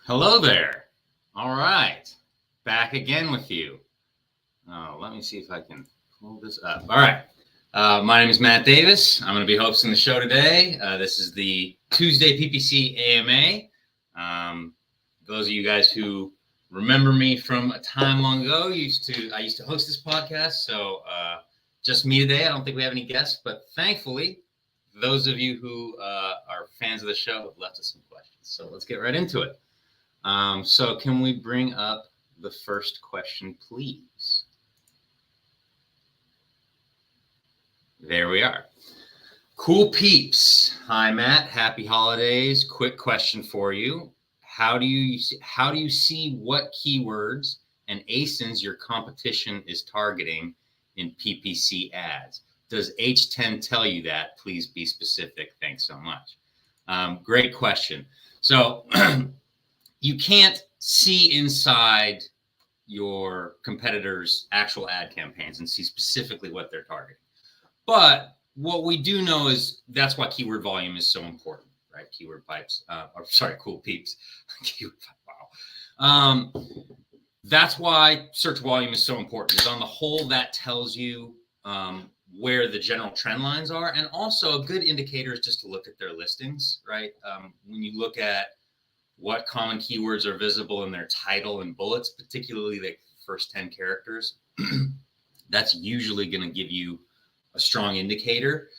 Hello there. All right. Back again with you. Let me see if I can pull this up. All right. My name is Matt Davis. I'm going to be hosting the show today. This is the Tuesday PPC AMA. Those of you guys who remember me from a time long ago, I used to host this podcast. So just me today. I don't think we have any guests, but thankfully, those of you who are fans of the show have left us some questions. So let's get right into it. So can we bring up the first question, please? There we are. Cool Peeps. Hi, Matt. Happy holidays. Quick question for you. How do you see what keywords and ASINs your competition is targeting in PPC ads? Does H10 tell you that? Please be specific. Thanks so much. Great question. So you can't see inside your competitors' actual ad campaigns and see specifically what they're targeting. But what we do know is that's why keyword volume is so important, right? Keyword pipes, Cool Peeps. Wow. That's why search volume is so important. Because on the whole, that tells you where the general trend lines are. And also a good indicator is just to look at their listings, right? When you look at what common keywords are visible in their title and bullets, particularly the first 10 characters, that's usually going to give you a strong indicator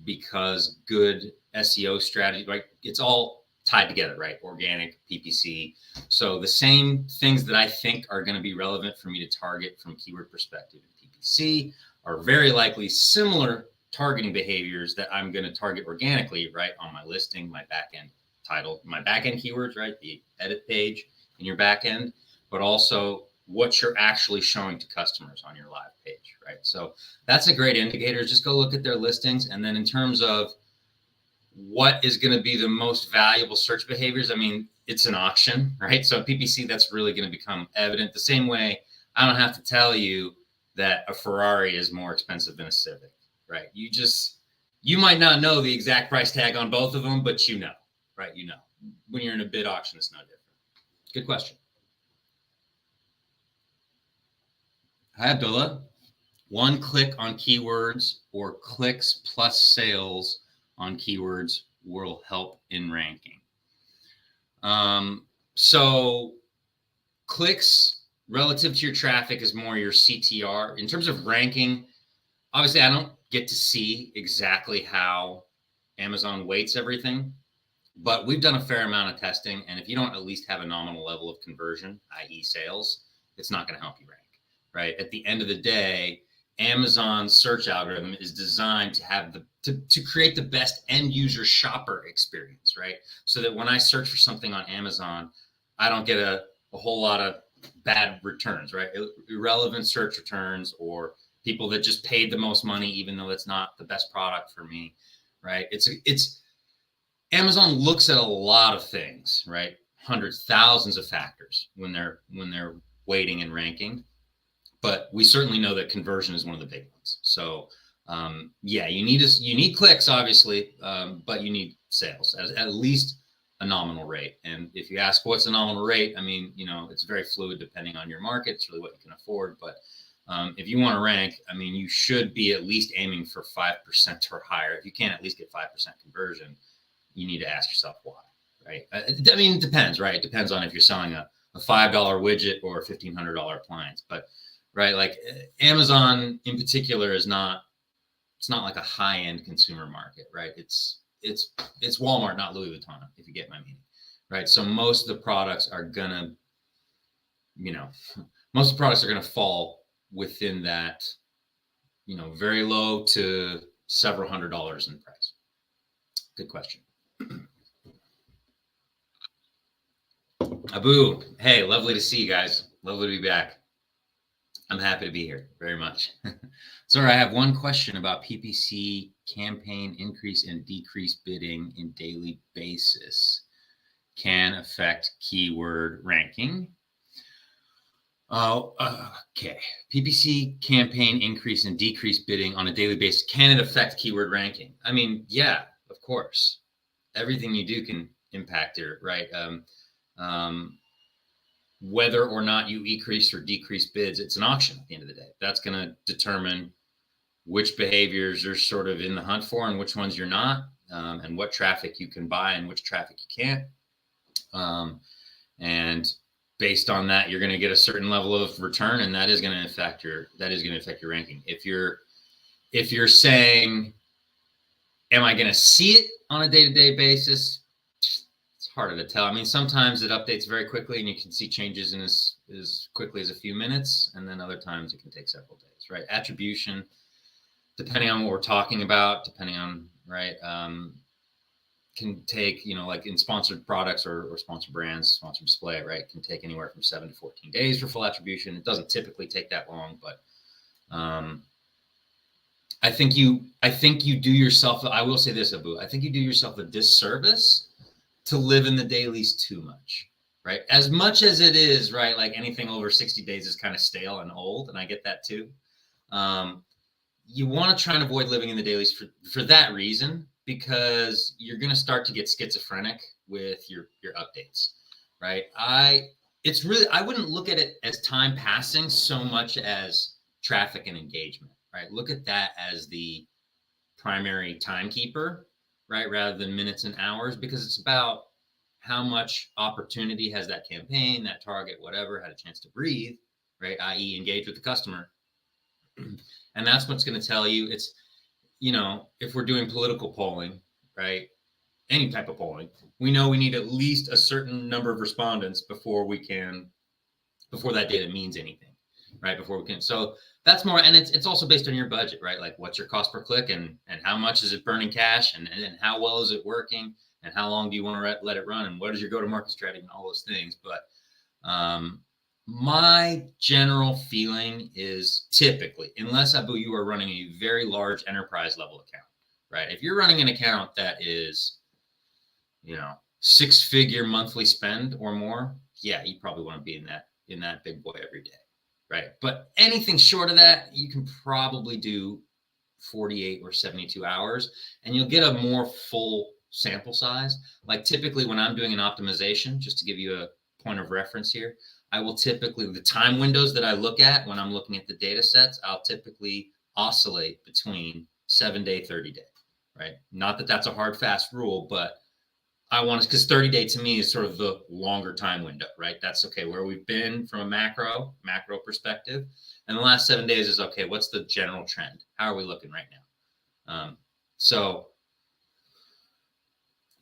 because good SEO strategy, right? It's all tied together, right? Organic, PPC. So the same things that I think are going to be relevant for me to target from keyword perspective in PPC are very likely similar targeting behaviors that I'm going to target organically, right? On my listing, my backend title, my backend keywords, right? The edit page in your backend, but also what you're actually showing to customers on your live page, right? So that's a great indicator. Just go look at their listings. And then in terms of what is going to be the most valuable search behaviors, I mean, it's an auction, right? So PPC, that's really going to become evident the same way. I don't have to tell you that a Ferrari is more expensive than a Civic, right? You might not know the exact price tag on both of them, but you know, right? You know, when you're in a bid auction, it's no different. Good question. Hi, Abdullah. One click on keywords or clicks plus sales on keywords will help in ranking. So clicks relative to your traffic is more your CTR. In terms of ranking, obviously, I don't get to see exactly how Amazon weights everything, but we've done a fair amount of testing. And if you don't at least have a nominal level of conversion, i.e. sales, it's not going to help you rank. Right. At the end of the day, Amazon's search algorithm is designed to have to create the best end user shopper experience, right? So that when I search for something on Amazon, I don't get a whole lot of bad returns, right? Irrelevant search returns or people that just paid the most money, even though it's not the best product for me, right? It's Amazon looks at a lot of things, right? Hundreds, thousands of factors when they're weighting and ranking. But we certainly know that conversion is one of the big ones. So yeah, you need clicks, obviously, but you need sales at least a nominal rate. And if you ask what's a nominal rate, I mean, you know, it's very fluid depending on your market. It's really what you can afford. But if you want to rank, I mean, you should be at least aiming for 5% or higher. If you can't at least get 5% conversion, you need to ask yourself why, right? I mean, it depends, right? It depends on if you're selling a $5 widget or a $1,500 appliance, but right, like Amazon in particular it's not like a high-end consumer market, right? It's Walmart, not Louis Vuitton, if you get my meaning, right? So most of the products are gonna, fall within that, very low to several $100s in price. Good question. Abu, hey, lovely to see you guys. Lovely to be back. I'm happy to be here very much. Sorry, I have one question about PPC campaign increase and decrease bidding in daily basis can affect keyword ranking. Oh, okay. PPC campaign increase and decrease bidding on a daily basis. Can it affect keyword ranking? I mean, yeah, of course. Everything you do can impact it, right? Whether or not you increase or decrease bids, it's an auction at the end of the day. That's going to determine which behaviors you're sort of in the hunt for and which ones you're not, and what traffic you can buy and which traffic you can't. And based on that, you're going to get a certain level of return, and that is going to affect your ranking. If you're saying, am I going to see it on a day-to-day basis? It's harder to tell. I mean, sometimes it updates very quickly and you can see changes in as quickly as a few minutes. And then other times it can take several days, right? Attribution, depending on what we're talking about, depending on, right, can take, like in sponsored products or sponsored brands, sponsored display, right, can take anywhere from 7 to 14 days for full attribution. It doesn't typically take that long, but I think you do yourself, I will say this, Abu, I think you do yourself a disservice to live in the dailies too much, right? As much as it is, right, like anything over 60 days is kind of stale and old, and I get that too. You want to try and avoid living in the dailies for that reason, because you're going to start to get schizophrenic with your updates, right? I wouldn't look at it as time passing so much as traffic and engagement, right? Look at that as the primary timekeeper, right? Rather than minutes and hours, because it's about how much opportunity has that campaign, that target, whatever, had a chance to breathe, right? i.e. engage with the customer. And that's what's going to tell you. It's, if we're doing political polling, right? Any type of polling, we know we need at least a certain number of respondents before that data means anything, right? Before we can. So that's more, and it's also based on your budget, right? Like what's your cost per click and how much is it burning cash and how well is it working and how long do you want to let it run and what is your go-to-market strategy and all those things. But my general feeling is typically, unless Abu, you are running a very large enterprise level account, right? If you're running an account that is, 6-figure monthly spend or more, yeah, you probably want to be in that big boy every day, right? But anything short of that, you can probably do 48 or 72 hours, and you'll get a more full sample size. Like typically when I'm doing an optimization, just to give you a point of reference here, I will typically, the time windows that I look at when I'm looking at the data sets, I'll typically oscillate between 7-day, 30-day, right? Not that that's a hard, fast rule, but I want to, because 30-day to me is sort of the longer time window, right? That's okay, where we've been from a macro perspective. And the last 7 days is, okay, what's the general trend? How are we looking right now? So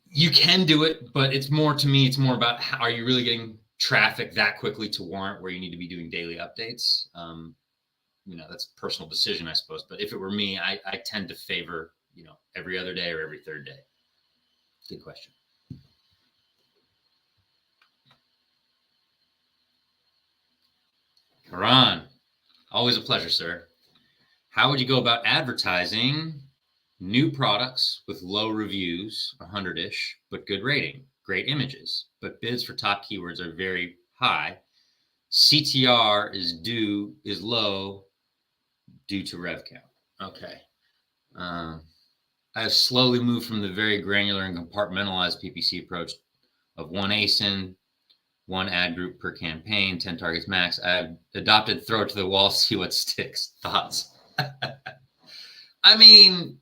you can do it, but it's more, to me, it's more about how are you really getting traffic that quickly to warrant where you need to be doing daily updates. That's a personal decision, I suppose. But if it were me, I tend to favor, every other day or every third day. Good question. Karan, always a pleasure, sir. How would you go about advertising new products with low reviews, 100-ish, but good rating, great images, but bids for top keywords are very high? CTR is low due to rev count. Okay. I have slowly moved from the very granular and compartmentalized PPC approach of one ASIN, one ad group per campaign, 10 targets max. I've adopted throw it to the wall, see what sticks. Thoughts? I mean,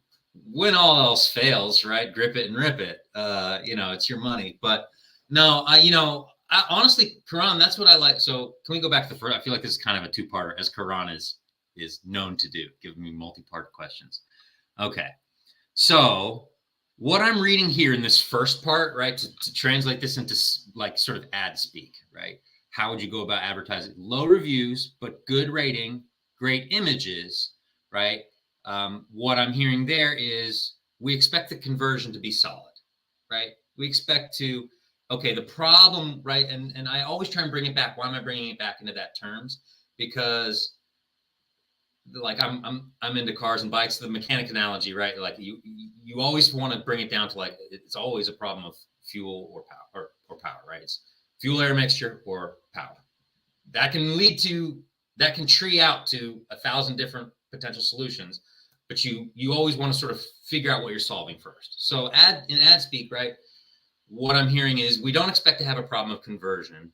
when all else fails, right? Grip it and rip it. It's your money. But no, I honestly, Karan, that's what I like. So can we go back to the first? I feel like this is kind of a two-parter, as Karan is known to do, giving me multi-part questions. Okay. So what I'm reading here in this first part, right, to translate this into like sort of ad speak, right? How would you go about advertising? Low reviews, but good rating, great images, right? What I'm hearing there is we expect the conversion to be solid, right? We expect to, okay, the problem, right? And I always try and bring it back. Why am I bringing it back into that terms? Because like I'm into cars and bikes, the mechanic analogy, right? Like you always want to bring it down to like, it's always a problem of fuel or power, right? It's fuel air mixture or power. That can tree out to 1,000 different potential solutions, but you always want to sort of figure out what you're solving first. So in ad speak, right? what I'm hearing is we don't expect to have a problem of conversion.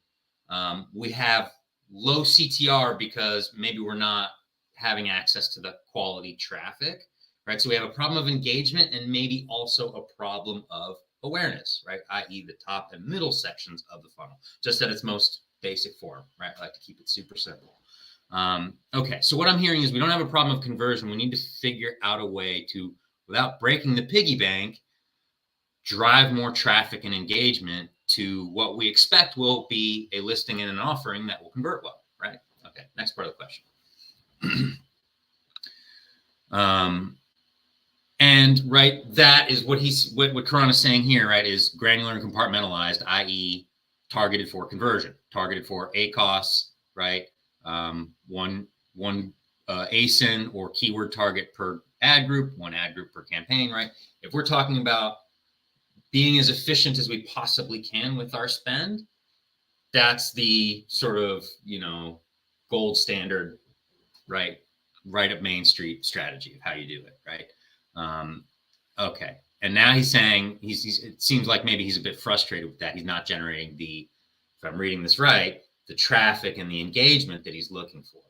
We have low CTR because maybe we're not having access to the quality traffic, right? So we have a problem of engagement and maybe also a problem of awareness, right? i.e. the top and middle sections of the funnel, just at its most basic form, right? I like to keep it super simple. Okay, so what I'm hearing is we don't have a problem of conversion. We need to figure out a way to, without breaking the piggy bank, drive more traffic and engagement to what we expect will be a listing and an offering that will convert well, right? Okay, next part of the question. And right, that is what Karan is saying here, right, is granular and compartmentalized, i.e. targeted for conversion, targeted for ACOS, right? One ASIN or keyword target per ad group, one ad group per campaign, right? If we're talking about being as efficient as we possibly can with our spend, that's the sort of, gold standard, right up Main Street strategy of how you do it, right? Okay. And now he's saying it seems like maybe he's a bit frustrated with that. He's not generating if I'm reading this right, the traffic and the engagement that he's looking for.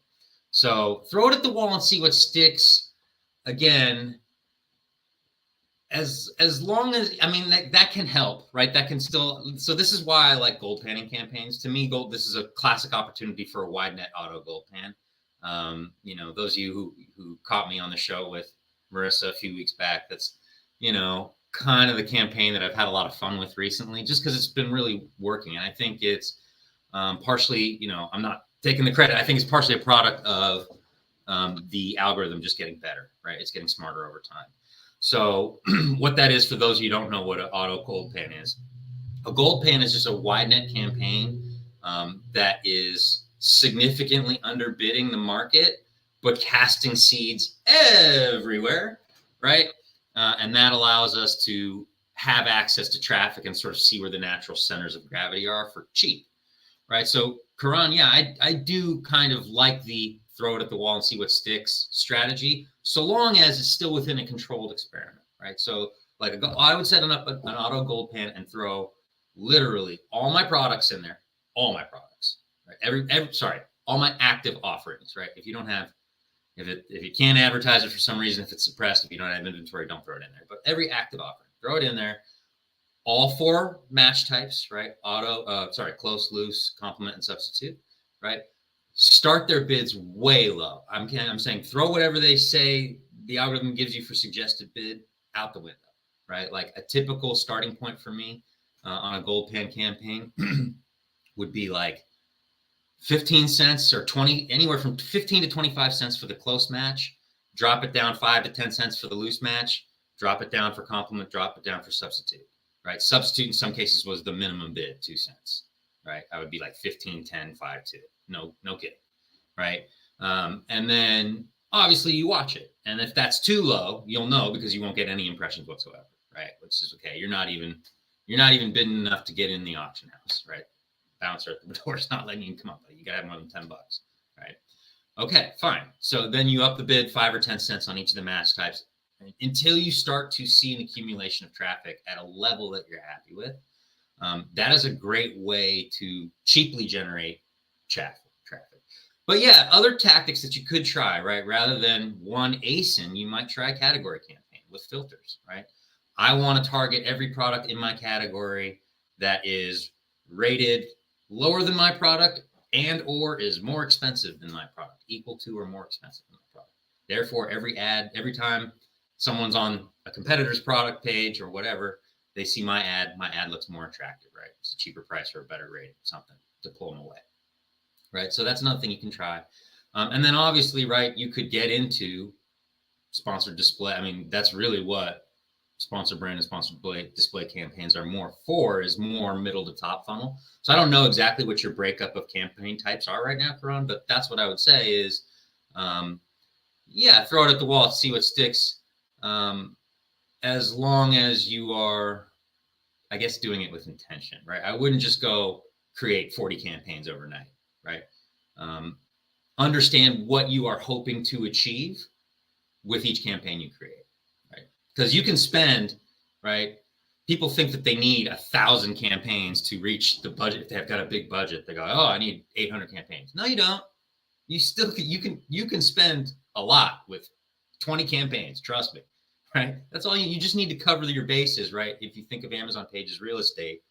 So throw it at the wall and see what sticks. Again, as long as, that can help, right? That can still, so this is why I like gold panning campaigns. To me, this is a classic opportunity for a wide net auto gold pan. Those of you who caught me on the show with Marissa a few weeks back, that's, kind of the campaign that I've had a lot of fun with recently, just because it's been really working. And I think it's partially, I'm not taking the credit. I think it's partially a product of the algorithm just getting better, right? It's getting smarter over time. So what that is, for those of you who don't know what an auto gold pan is, a gold pan is just a wide net campaign that is significantly underbidding the market, but casting seeds everywhere, right? And that allows us to have access to traffic and sort of see where the natural centers of gravity are for cheap, right? So Karan, yeah, I do kind of like the throw it at the wall and see what sticks strategy, so long as it's still within a controlled experiment, right? So like I would set up an auto gold pan and throw literally all my products in there, all my products, right? All my active offerings, right? If you don't have, if you can't advertise it for some reason, if it's suppressed, if you don't have inventory, don't throw it in there. But every active offering, throw it in there. All 4 match types, right? Close, loose, complement, and substitute, right? Start their bids way low. I'm saying throw whatever they say the algorithm gives you for suggested bid out the window, right? Like a typical starting point for me on a gold pan campaign would be like 15 cents or 20, anywhere from 15 to 25 cents for the close match. Drop it down 5 to 10 cents for the loose match. Drop it down for complement. Drop it down for substitute, right? Substitute in some cases was the minimum bid, 2 cents, right? I would be like 15, 10, 5, 2. No kidding, right? And then obviously you watch it. And if that's too low, you'll know because you won't get any impressions whatsoever, right? Which is okay. You're not even bidding enough to get in the auction house, right? Bouncer at the door is not letting you come up. You got to have more than $10, right? Okay, fine. So then you up the bid 5 or 10 cents on each of the match types until you start to see an accumulation of traffic at a level that you're happy with. That is a great way to cheaply generate traffic. But yeah, other tactics that you could try, right? Rather than one ASIN, you might try a category campaign with filters, right? I want to target every product in my category that is rated lower than my product and or is more expensive than my product, equal to or more expensive than my product. Therefore, every time someone's on a competitor's product page or whatever, they see my ad looks more attractive, right? It's a cheaper price or a better rate, something to pull them away, right? So that's another thing you can try. And then obviously, right, you could get into sponsored display. I mean, that's really what sponsored brand and sponsored display campaigns are more for, is more middle to top funnel. So I don't know exactly what your breakup of campaign types are right now, Karan, but that's what I would say is, throw it at the wall, see what sticks. As long as you are, I guess, doing it with intention, right? I wouldn't just go create 40 campaigns overnight, right? Understand what you are hoping to achieve with each campaign you create, right? Because you can spend, right? people think that they need 1,000 campaigns to reach the budget. If they've got a big budget, they go, oh, I need 800 campaigns. No, you don't. You can spend a lot with 20 campaigns. Trust me, right? That's all you just need to cover your bases, right? If you think of Amazon pages real estate,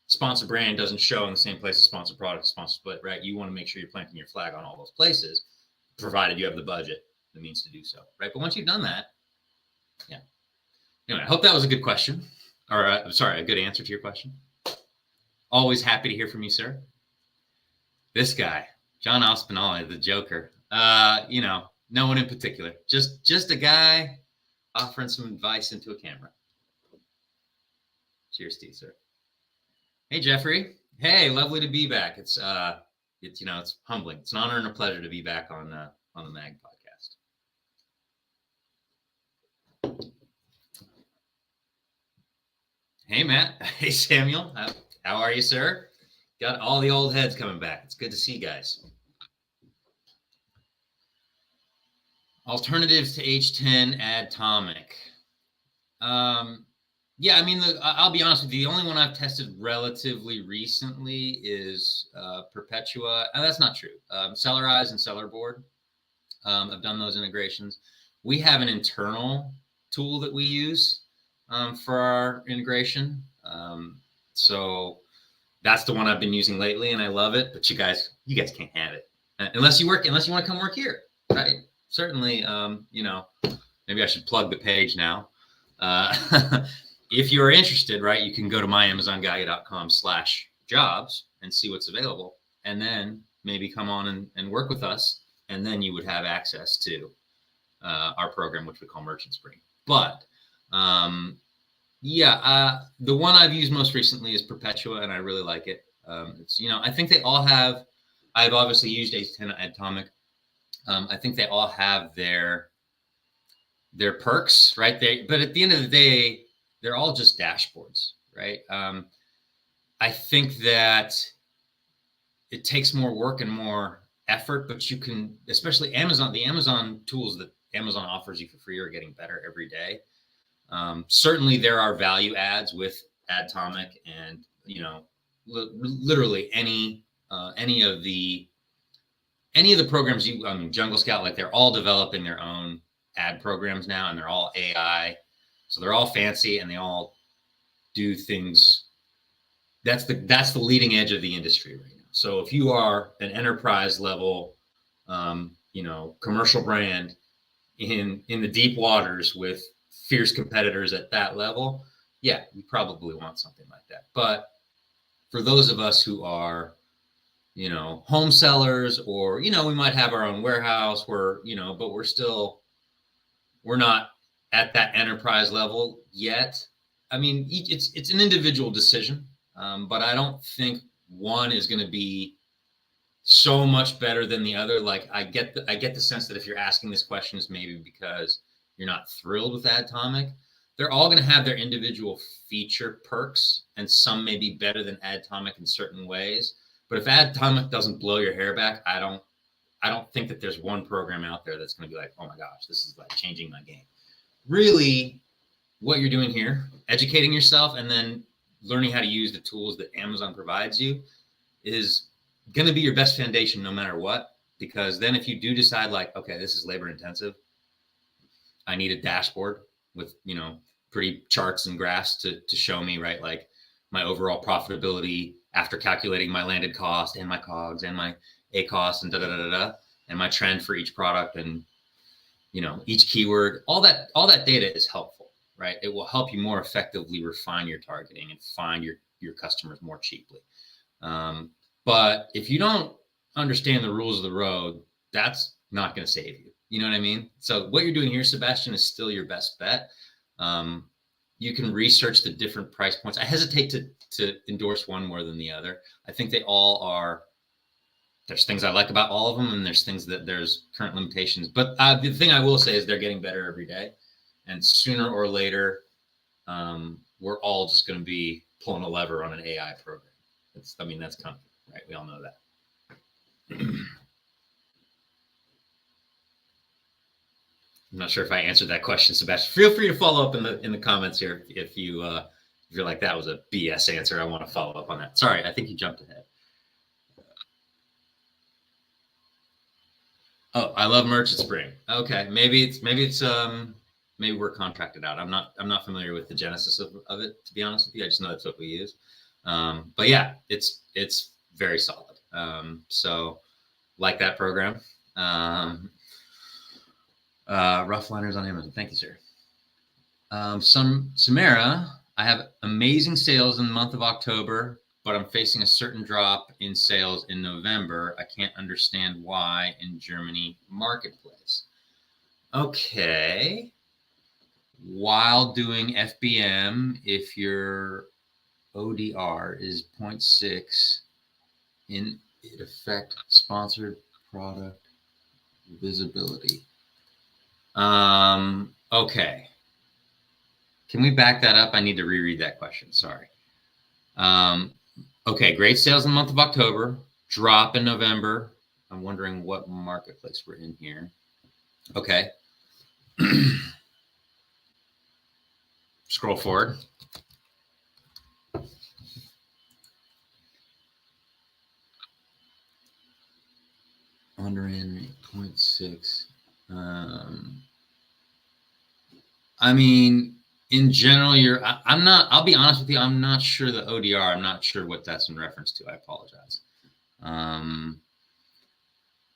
sponsor brand doesn't show in the same place as sponsor product, sponsor split, right? You want to make sure you're planting your flag on all those places, provided you have the budget, the means to do so, right? But once you've done that, yeah. Anyway, I hope that was a good question, or a good answer to your question. Always happy to hear from you, sir. This guy, John Aspinall, the Joker. No one in particular. Just a guy offering some advice into a camera. Cheers to you, sir. Hey, Jeffrey. Hey, lovely to be back. It's humbling. It's an honor and a pleasure to be back on the MAG podcast. Hey, Matt. Hey, Samuel. How are you, sir? Got all the old heads coming back. It's good to see you guys. Alternatives to H10 Atomic. Yeah, I mean, I'll be honest with you. The only one I've tested relatively recently is Perpetua. And that's not true. Sellerize and Sellerboard. I've done those integrations. We have an internal tool that we use for our integration. So that's the one I've been using lately, and I love it. But you guys can't have it unless you want to come work here, right? Certainly, maybe I should plug the page now. If you're interested, right, you can go to myamazonguy.com/jobs and see what's available, and then maybe come on and work with us, and then you would have access to our program, which we call Merchant Spring. But the one I've used most recently is Perpetua, and I really like it. I think they all have. I've obviously used H10 Atomic. I think they all have their perks, right? But at the end of the day, they're all just dashboards, right? I think that it takes more work and more effort, but you can, especially the Amazon tools that Amazon offers you for free are getting better every day. Certainly there are value adds with Atomic, and literally any of the programs Jungle Scout, like they're all developing their own ad programs now, and they're all AI. So they're all fancy and they all do things. That's the leading edge of the industry right now. So if you are an enterprise level, commercial brand in the deep waters with fierce competitors at that level, yeah, you probably want something like that. But for those of us who are, home sellers, or, we might have our own warehouse but we're not at that enterprise level yet. I mean, it's an individual decision, but I don't think one is going to be so much better than the other. Like I get the sense that if you're asking this question is maybe because you're not thrilled with Atomic. They're all going to have their individual feature perks, and some may be better than Atomic in certain ways. But if Atomic doesn't blow your hair back, I don't think that there's one program out there that's going to be like, oh my gosh, this is like changing my game. Really, what you're doing here, educating yourself and then learning how to use the tools that Amazon provides you, is going to be your best foundation no matter what. Because then if you do decide like, okay, this is labor intensive, I need a dashboard with, pretty charts and graphs to show me, right, like my overall profitability after calculating my landed cost and my COGS and my ACOS and and my trend for each product and, each keyword, all that data is helpful, right? It will help you more effectively refine your targeting and find your customers more cheaply. But if you don't understand the rules of the road, that's not going to save you. You know what I mean? So what you're doing here, Sebastian, is still your best bet. You can research the different price points. I hesitate to endorse one more than the other. I think they all are. There's things I like about all of them, and there's things that there's current limitations. But the thing I will say is they're getting better every day. And sooner or later, we're all just going to be pulling a lever on an AI program. That's coming, right? We all know that. I'm not sure if I answered that question, Sebastian. Feel free to follow up in the comments here if you If you're like, that was a BS answer, I want to follow up on that. Sorry, I think you jumped ahead. Oh, I love Merchant Spring. Okay, maybe we're contracted out. I'm not familiar with the genesis of it, to be honest with you. I just know that's what we use. But yeah, it's very solid. So like that program. Rough liners on Amazon. Thank you, sir. Samara, I have amazing sales in the month of October, but I'm facing a certain drop in sales in November. I can't understand why in Germany marketplace. Okay. While doing FBM, if your ODR is 0.6, in it affect sponsored product visibility. Okay. Can we back that up? I need to reread that question. Sorry. Okay, great sales in the month of October, drop in November. I'm wondering what marketplace we're in here. Okay. Scroll forward. Under in 0.6. I mean, in general, I'll be honest with you, I'm not sure the ODR, I'm not sure what that's in reference to. I apologize.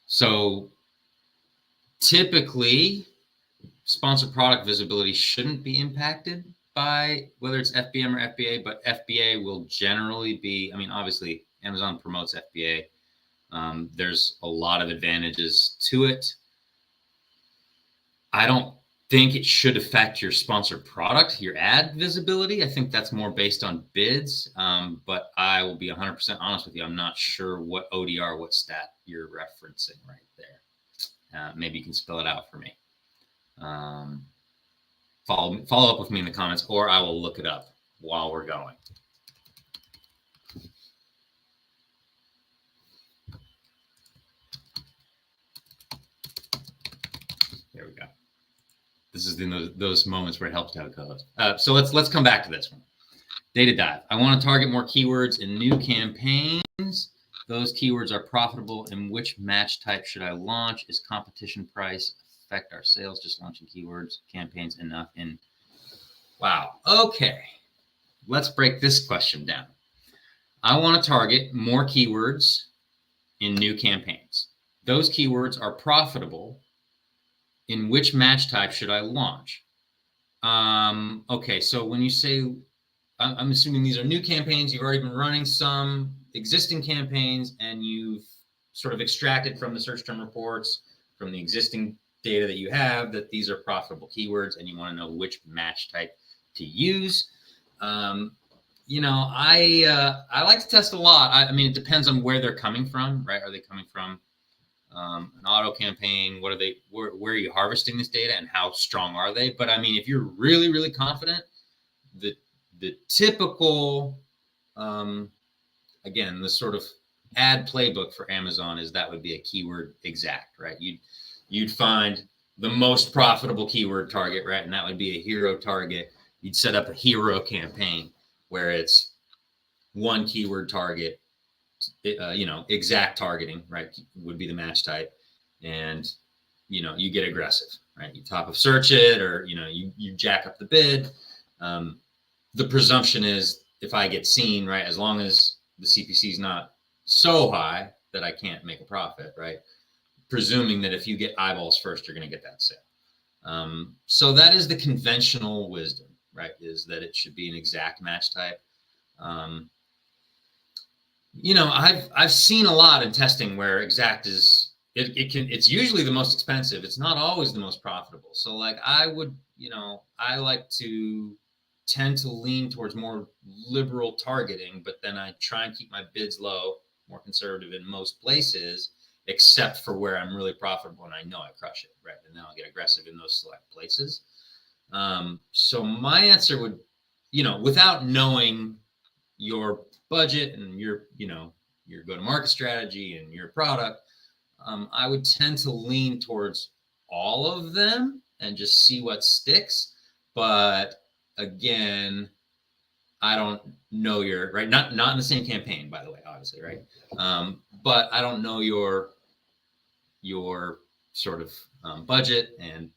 So typically, sponsored product visibility shouldn't be impacted by whether it's FBM or FBA, but FBA will generally be, I mean, obviously Amazon promotes FBA. There's a lot of advantages to it. I don't think it should affect your sponsored product, your ad visibility. I think that's more based on bids. But I will be 100% honest with you. I'm not sure what ODR, what stat you're referencing right there. Maybe you can spell it out for me. Follow up with me in the comments, or I will look it up while we're going. There we go. This is in those moments where it helps to have a co-host. So let's come back to this one. Data dive. I want to target more keywords in new campaigns. Those keywords are profitable. In which match type should I launch? Is competition price affect our sales? Just launching keywords, campaigns enough in. Wow. Okay. Let's break this question down. I want to target more keywords in new campaigns. Those keywords are profitable. In which match type should I launch? Okay, so when you say, I'm assuming these are new campaigns, you've already been running some existing campaigns and you've sort of extracted from the search term reports, from the existing data that you have, that these are profitable keywords and you want to know which match type to use. You know, I like to test a lot. I mean, it depends on where they're coming from, right? Are they coming from an auto campaign? What are they, where are you harvesting this data and how strong are they? But I mean, if you're really, really confident, the typical, again, the sort of ad playbook for Amazon is that would be a keyword exact, right? You'd find the most profitable keyword target, right? And that would be a hero target. You'd set up a hero campaign where it's one keyword target, you know, exact targeting, right, would be the match type. And, you know, you get aggressive, right? You top of search it, or, you know, you jack up the bid. The presumption is if I get seen, right, as long as the CPC is not so high that I can't make a profit, right? Presuming that if you get eyeballs first, you're going to get that sale. So that is the conventional wisdom, right? Is that it should be an exact match type. You know, I've seen a lot in testing where exact is, it's usually the most expensive. It's not always the most profitable. So like I would, you know, I like to tend to lean towards more liberal targeting, but then I try and keep my bids low, more conservative in most places, except for where I'm really profitable and I know I crush it, right? And then I'll get aggressive in those select places. So my answer would, you know, without knowing your budget and your, you know, your go-to-market strategy and your product, I would tend to lean towards all of them and just see what sticks. But again, I don't know your right. Not in the same campaign, by the way, obviously, right? But I don't know your sort of budget, and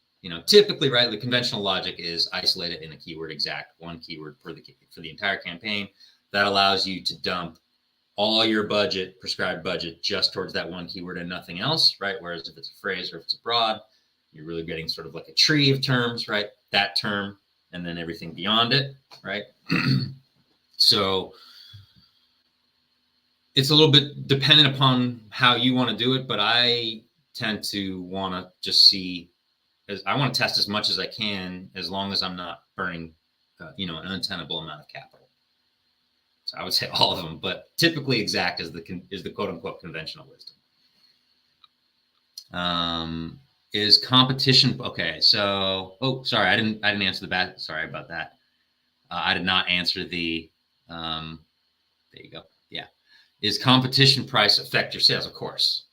typically, right, the conventional logic is isolate it in a keyword exact, one keyword for the entire campaign. That allows you to dump all your budget, prescribed budget, just towards that one keyword and nothing else, right? Whereas if it's a phrase or if it's a broad, you're really getting sort of like a tree of terms, right? That term and then everything beyond it, right? So it's a little bit dependent upon how you want to do it, but I tend to want to just see, as I want to test as much as I can, as long as I'm not burning, an untenable amount of capital. So I would say all of them, but typically exact is the quote unquote conventional wisdom. Is competition okay? So, sorry, I didn't answer the back. Sorry about that. I did not answer the. There you go. Yeah, is competition price affect your sales? Of course,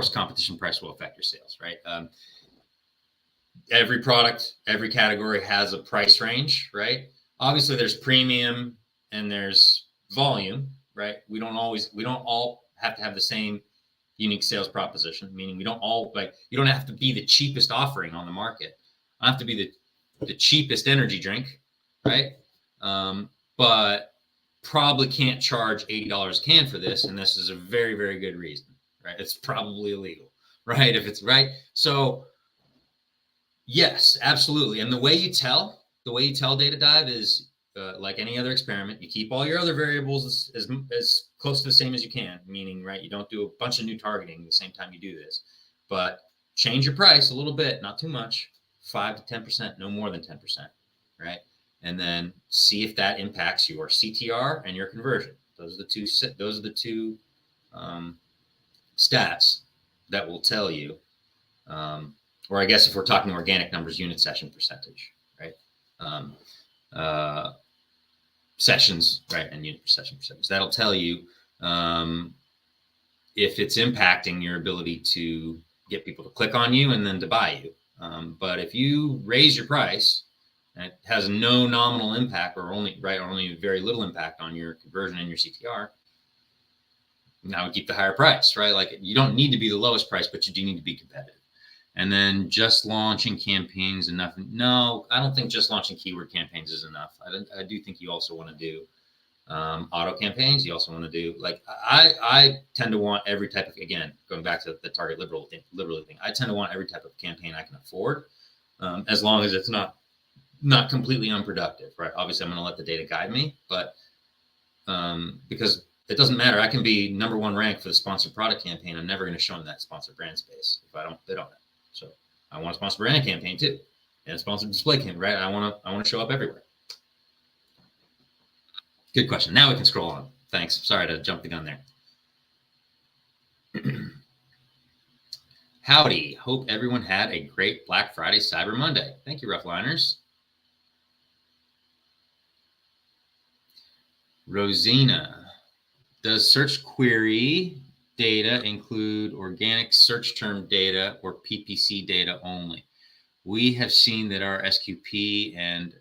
competition price will affect your sales, right? Every product, every category has a price range, right? Obviously, there's premium and there's volume, right? We don't all have to have the same unique sales proposition, meaning we don't all you don't have to be the cheapest offering on the market. I don't have to be the cheapest energy drink, right? But probably can't charge $80 a can for this, and this is a very, very good reason, right? It's probably illegal, right? If it's right. So yes, absolutely. And the way you tell data dive is like any other experiment. You keep all your other variables as close to the same as you can, meaning, right, you don't do a bunch of new targeting at the same time you do this, but change your price a little bit, not too much, 5 to 10%, no more than 10%, right? And then see if that impacts your CTR and your conversion. Those are the two stats that will tell you, or I guess if we're talking organic numbers, unit session percentage, right? Sessions, right, and unit session percentage. That'll tell you if it's impacting your ability to get people to click on you and then to buy you. But if you raise your price and it has no nominal impact, or only very little impact on your conversion and your CTR, now we keep the higher price, right? Like, you don't need to be the lowest price, but you do need to be competitive. And then just launching campaigns enough? No, I don't think just launching keyword campaigns is enough. I do think you also want to do auto campaigns. You also want to do, like, I tend to want every type of, again, going back to the target liberally thing, I tend to want every type of campaign I can afford, as long as it's not completely unproductive, right? Obviously, I'm going to let the data guide me, but because it doesn't matter. I can be number one ranked for the sponsored product campaign. I'm never going to show them that sponsored brand space if I don't bid on it. So I want a sponsored brand campaign too, and a sponsored display campaign, right? I want to show up everywhere. Good question. Now we can scroll on. Thanks. Sorry to jump the gun there. Howdy. Hope everyone had a great Black Friday, Cyber Monday. Thank you, Roughliners. Rosina. Does search query data include organic search term data or PPC data only? We have seen that our SQP and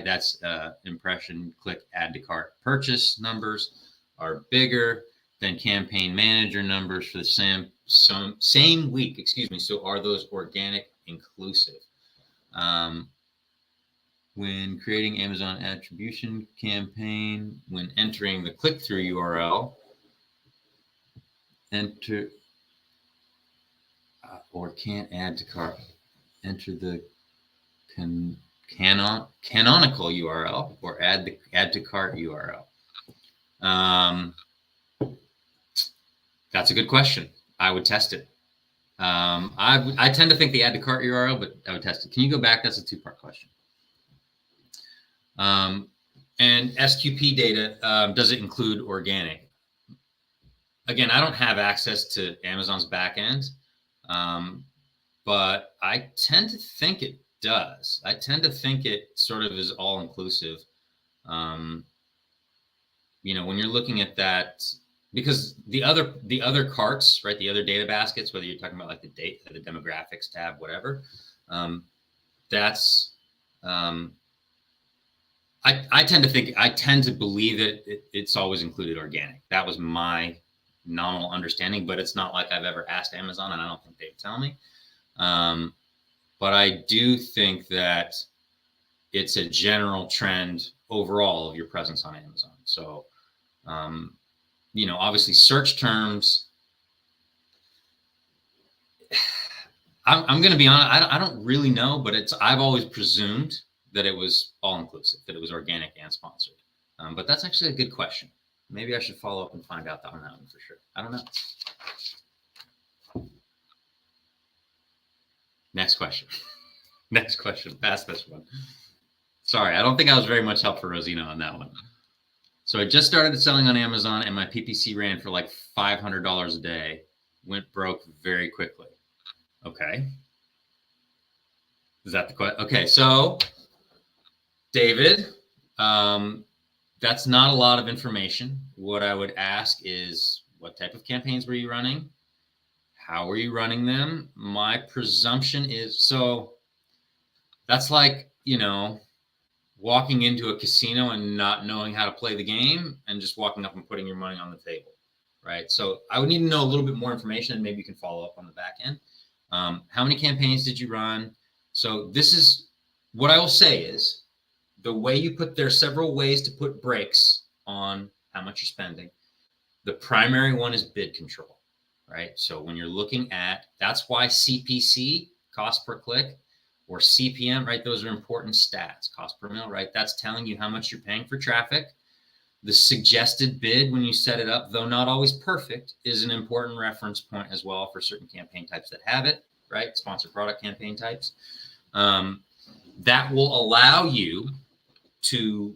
that's impression, click, add to cart, purchase numbers are bigger than campaign manager numbers for the same week. Excuse me. So are those organic inclusive? When creating Amazon attribution campaign, when entering the click-through URL, enter or can't add to cart, enter the canonical URL or add to cart URL. That's a good question. I would test it. I tend to think the add to cart URL, but I would test it. Can you go back? That's a two-part question. And SQP data, does it include organic? Again, I don't have access to Amazon's backend, but I tend to think it does. I tend to think it sort of is all inclusive. When you're looking at that, because the other carts, right, the other data baskets, whether you're talking about like the demographics tab, whatever, that's I tend to believe that it's always included organic. That was my nominal understanding, but it's not like I've ever asked Amazon, and I don't think they'd tell me. But I do think that it's a general trend overall of your presence on Amazon. So, obviously search terms, I'm going to be honest, I don't really know, but I've always presumed that it was all inclusive, that it was organic and sponsored. But that's actually a good question. Maybe I should follow up and find out on that one for sure. I don't know. Next question. Next question. Pass this one. Sorry, I don't think I was very much help for Rosina on that one. So I just started selling on Amazon, and my PPC ran for like $500 a day. Went broke very quickly. Okay. Is that the question? Okay, so David, that's not a lot of information. What I would ask is, what type of campaigns were you running? How were you running them? My presumption is, so that's like, walking into a casino and not knowing how to play the game and just walking up and putting your money on the table, right? So I would need to know a little bit more information, and maybe you can follow up on the back end. How many campaigns did you run? So this is what I will say is the way you put, there are several ways to put brakes on how much you're spending. The primary one is bid control, right? So when you're looking at, that's why CPC, cost per click, or CPM, right? Those are important stats, cost per mil, right? That's telling you how much you're paying for traffic. The suggested bid, when you set it up, though not always perfect, is an important reference point as well for certain campaign types that have it, right? Sponsored product campaign types. That will allow you to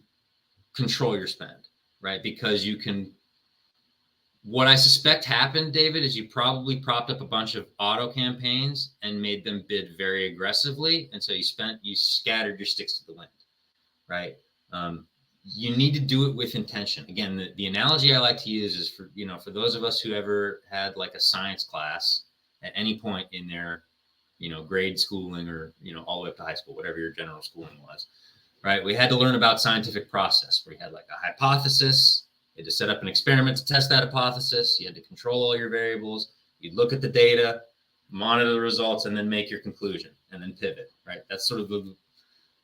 control your spend, right? Because you can, what I suspect happened, David, is you probably propped up a bunch of auto campaigns and made them bid very aggressively. And so you scattered your sticks to the wind, right? You need to do it with intention. Again, the analogy I like to use is for those of us who ever had like a science class at any point in their, grade schooling or, all the way up to high school, whatever your general schooling was, right? We had to learn about scientific process where you had like a hypothesis. You had to set up an experiment to test that hypothesis. You had to control all your variables. You'd look at the data, monitor the results, and then make your conclusion and then pivot, right? That's sort of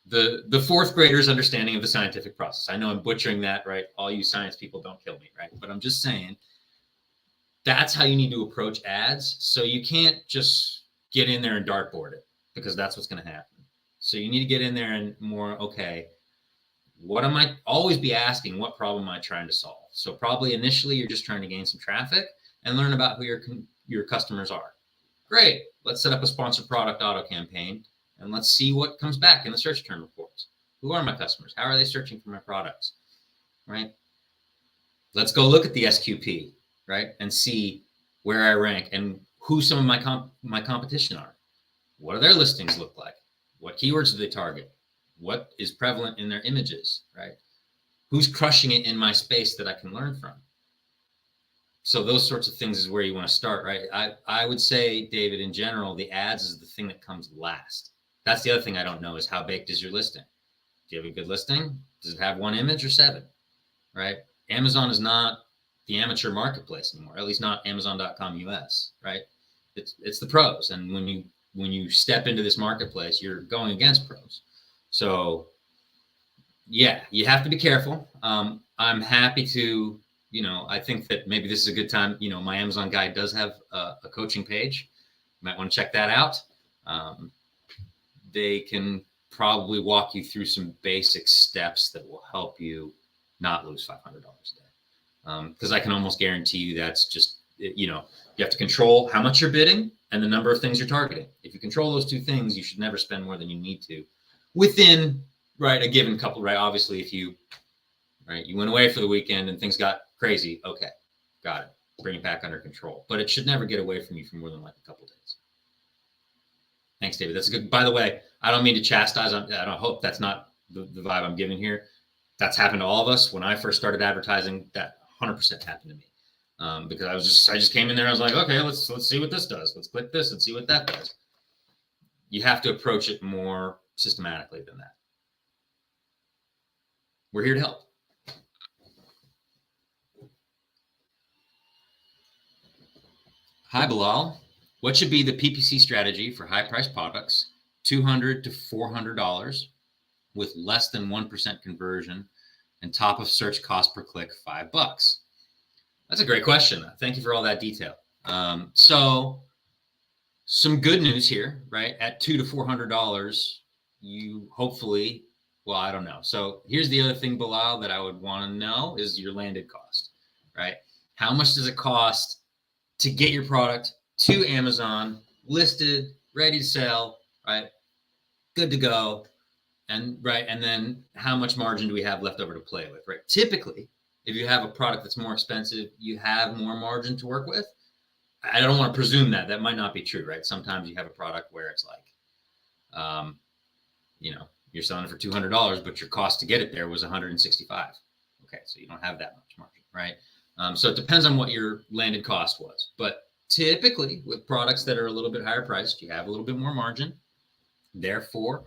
the fourth grader's understanding of the scientific process. I know I'm butchering that, right? All you science people, don't kill me, right? But I'm just saying that's how you need to approach ads. So you can't just get in there and dartboard it, because that's what's going to happen. So you need to get in there and more, okay, what am I always be asking? What problem am I trying to solve? So probably initially you're just trying to gain some traffic and learn about who your customers are. Great. Let's set up a sponsored product auto campaign and let's see what comes back in the search term reports. Who are my customers? How are they searching for my products? Right? Let's go look at the SQP, right? And see where I rank and who some of my competition are. What do their listings look like? What keywords do they target? What is prevalent in their images, right? Who's crushing it in my space that I can learn from? So those sorts of things is where you want to start, right? I would say, David, in general, the ads is the thing that comes last. That's the other thing I don't know is how baked is your listing? Do you have a good listing? Does it have one image or 7, right? Amazon is not the amateur marketplace anymore, at least not Amazon.com US, right? It's the pros. And when you step into this marketplace, you're going against pros. So yeah, you have to be careful. I'm happy to, I think that maybe this is a good time. My Amazon guide does have a coaching page. You might want to check that out. They can probably walk you through some basic steps that will help you not lose $500 a day. Because I can almost guarantee you that's just, you have to control how much you're bidding and the number of things you're targeting. If you control those two things, you should never spend more than you need to within, right, a given couple, right? Obviously, if you went away for the weekend and things got crazy, okay, got it. Bring it back under control. But it should never get away from you for more than like a couple days. Thanks, David. That's good. By the way, I don't mean to chastise. I don't hope that's not the vibe I'm giving here. That's happened to all of us. When I first started advertising, that 100% happened to me. Because I just came in there. I was like, okay, let's see what this does. Let's click this and see what that does. You have to approach it more systematically than that. We're here to help. Hi, Bilal. What should be the PPC strategy for high-priced products, $200 to $400, with less than 1% conversion and top of search cost per click $5? That's a great question. Thank you for all that detail. So some good news here, right? At $200 to $400, you hopefully, well, I don't know. So here's the other thing, Bilal, that I would want to know is your landed cost, right? How much does it cost to get your product to Amazon, listed, ready to sell, right? Good to go. And right. And then how much margin do we have left over to play with, right? Typically, if you have a product that's more expensive, you have more margin to work with. I don't want to presume that. That might not be true, right? Sometimes you have a product where it's like, you're selling it for $200, but your cost to get it there was $165. Okay, so you don't have that much margin, right? So it depends on what your landed cost was. But typically, with products that are a little bit higher priced, you have a little bit more margin. Therefore,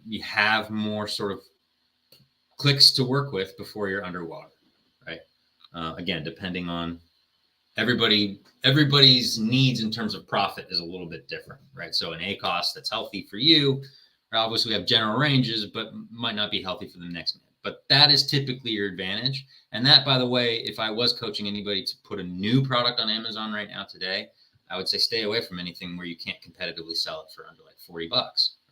you have more sort of clicks to work with before you're underwater, right? Again, depending on everybody's needs in terms of profit is a little bit different, right? So an A cost that's healthy for you, obviously we have general ranges, but might not be healthy for the next man. But that is typically your advantage. And that, by the way, if I was coaching anybody to put a new product on Amazon right now today, I would say stay away from anything where you can't competitively sell it for under like $40,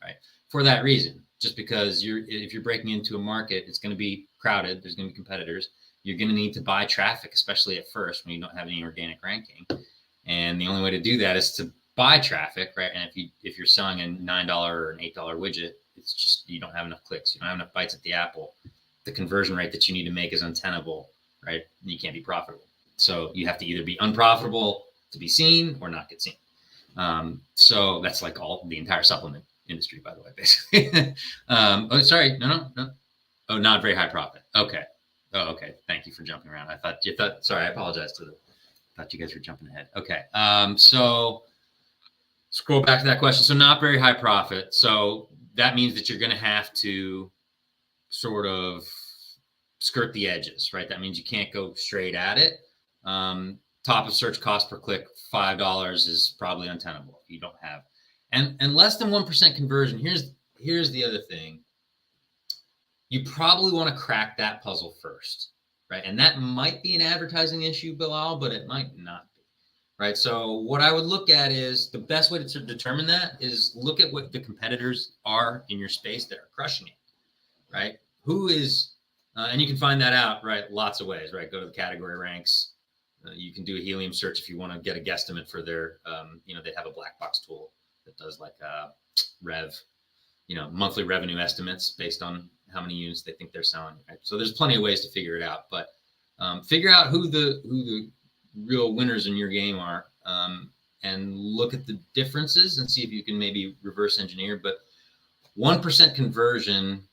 right? For that reason, just because if you're breaking into a market, it's going to be crowded. There's going to be competitors. You're going to need to buy traffic, especially at first when you don't have any organic ranking. And the only way to do that is to buy traffic, right? And if you're selling a $9 or an $8 widget, it's just you don't have enough clicks. You don't have enough bites at the apple. The conversion rate that you need to make is untenable, right? You can't be profitable. So you have to either be unprofitable to be seen or not get seen. So that's like the entire supplement industry, by the way, basically. Sorry. No. Oh, not very high profit. Okay. Oh, okay. Thank you for jumping around. Sorry, I apologize thought you guys were jumping ahead. Okay. So scroll back to that question. So not very high profit. So that means that you're going to have to sort of skirt the edges, right? That means you can't go straight at it. Top of search cost per click, $5 is probably untenable if you don't have, and less than 1% conversion. Here's the other thing. You probably want to crack that puzzle first, right? And that might be an advertising issue, Bilal, but it might not be, right? So what I would look at is the best way to determine that is look at what the competitors are in your space that are crushing it, right? Who is, and you can find that out, right? Lots of ways, right? Go to the category ranks. You can do a Helium search if you want to get a guesstimate for their, they have a black box tool that does like monthly revenue estimates based on how many units they think they're selling. Right? So there's plenty of ways to figure it out, but figure out who the real winners in your game are, and look at the differences and see if you can maybe reverse engineer. But 1% conversion,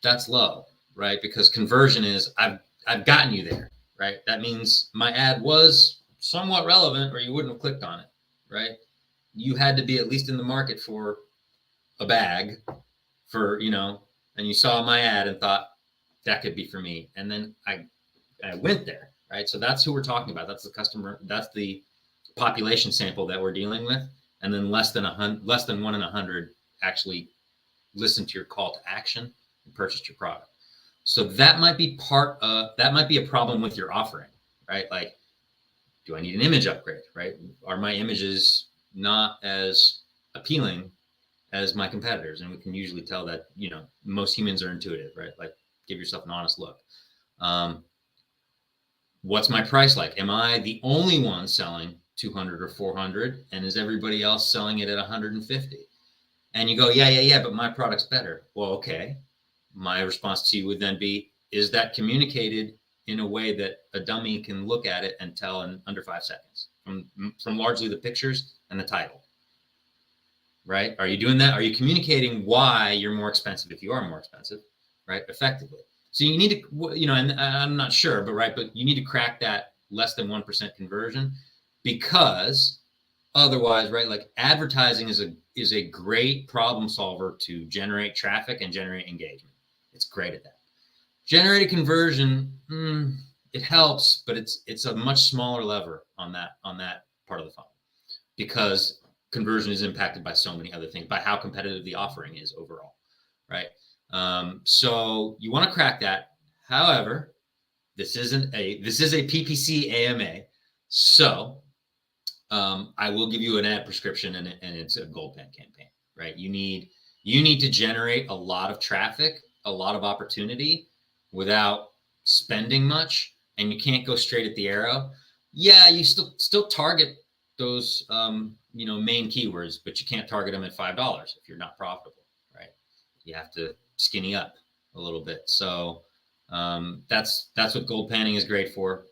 that's low, right? Because conversion is I've gotten you there, right? That means my ad was somewhat relevant, or you wouldn't have clicked on it, right? You had to be at least in the market for a bag and you saw my ad and thought that could be for me. And then I went there, right? So that's who we're talking about. That's the customer. That's the population sample that we're dealing with. And then less than 1 in 100 actually listened to your call to action and purchased your product. So that might be a problem with your offering, right? Like, do I need an image upgrade, right? Are my images not as appealing as my competitors? And we can usually tell that, most humans are intuitive, right? Like, give yourself an honest look. What's my price like? Am I the only one selling 200 or 400? And is everybody else selling it at 150? And you go, yeah, but my product's better. Well, okay. My response to you would then be, is that communicated in a way that a dummy can look at it and tell in under 5 seconds from largely the pictures and the title? Right? Are you doing that? Are you communicating why you're more expensive if you are more expensive, right? Effectively. So you need to, and I'm not sure, but you need to crack that less than 1% conversion, because otherwise, right, like advertising is a great problem solver to generate traffic and generate engagement. It's great at that. Generated conversion, it helps, but it's a much smaller lever on that part of the funnel, because conversion is impacted by so many other things, by how competitive the offering is overall, right? So you want to crack that. However, this is a PPC AMA, so I will give you an ad prescription, and it's a gold pen campaign, right? You need to generate a lot of traffic, a lot of opportunity without spending much, and you can't go straight at the arrow. Yeah, you still target those main keywords, but you can't target them at $5 if you're not profitable, right? You have to skinny up a little bit. So that's what gold panning is great for.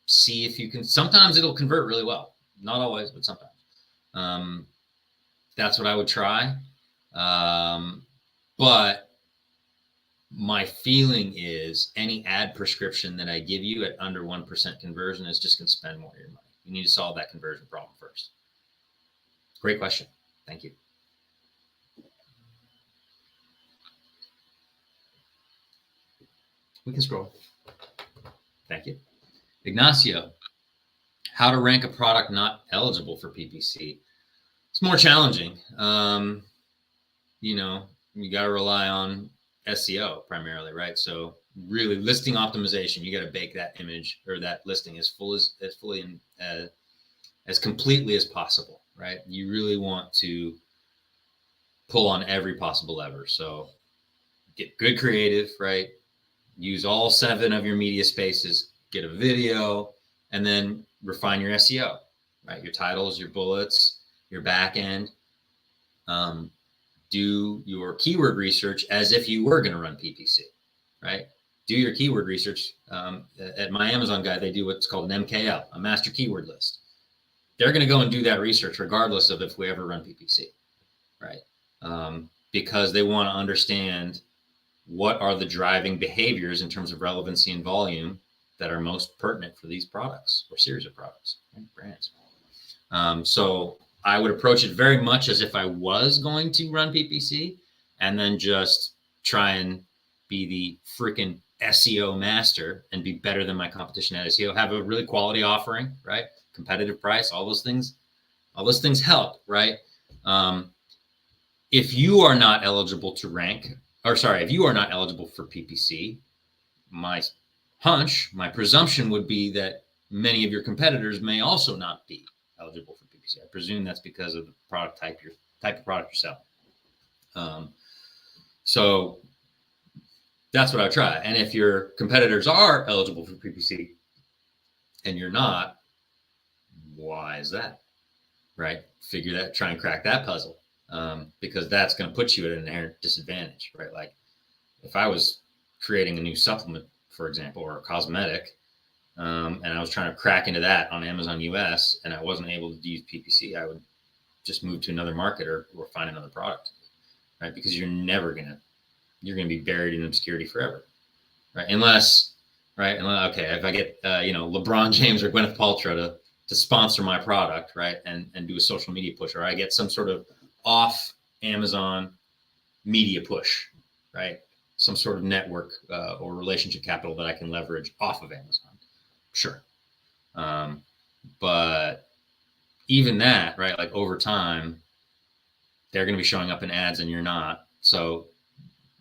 See if you can. Sometimes it'll convert really well, not always, but sometimes. That's what I would try. But my feeling is any ad prescription that I give you at under 1% conversion is just going to spend more of your money. You need to solve that conversion problem first. Great question. Thank you. We can scroll. Thank you. Ignacio, how to rank a product not eligible for PPC? It's more challenging. You got to rely on SEO primarily, right? So really listing optimization, you got to bake that image or that listing as completely as possible, right? You really want to pull on every possible lever. So get good creative, right? Use all 7 of your media spaces, get a video, and then refine your SEO, right? Your titles, your bullets, your back end. Do your keyword research as if you were going to run PPC, right? Do your keyword research. At my Amazon guide, they do what's called an MKL, a master keyword list. They're going to go and do that research regardless of if we ever run PPC, right? Because they want to understand what are the driving behaviors in terms of relevancy and volume that are most pertinent for these products or series of products, right? Brands. So I would approach it very much as if I was going to run PPC, and then just try and be the freaking SEO master and be better than my competition at SEO. Have a really quality offering, right? Competitive price, all those things help, right? If you are not eligible to rank, if you are not eligible for PPC, my presumption would be that many of your competitors may also not be eligible for PPC. I presume that's because of the product type of product you're selling. So that's what I try. And if your competitors are eligible for PPC and you're not, why is that? Right? Figure that, try and crack that puzzle. Because that's going to put you at an inherent disadvantage, right? Like if I was creating a new supplement, for example, or a cosmetic, and I was trying to crack into that on Amazon US and I wasn't able to use PPC, I would just move to another market or find another product, right? Because you're going to be buried in obscurity forever, right? Unless, okay, if I get, LeBron James or Gwyneth Paltrow to sponsor my product, right? And do a social media push, or I get some sort of off Amazon media push, right? Some sort of network or relationship capital that I can leverage off of Amazon. Sure. But even that, right? Like over time, they're going to be showing up in ads and you're not. So,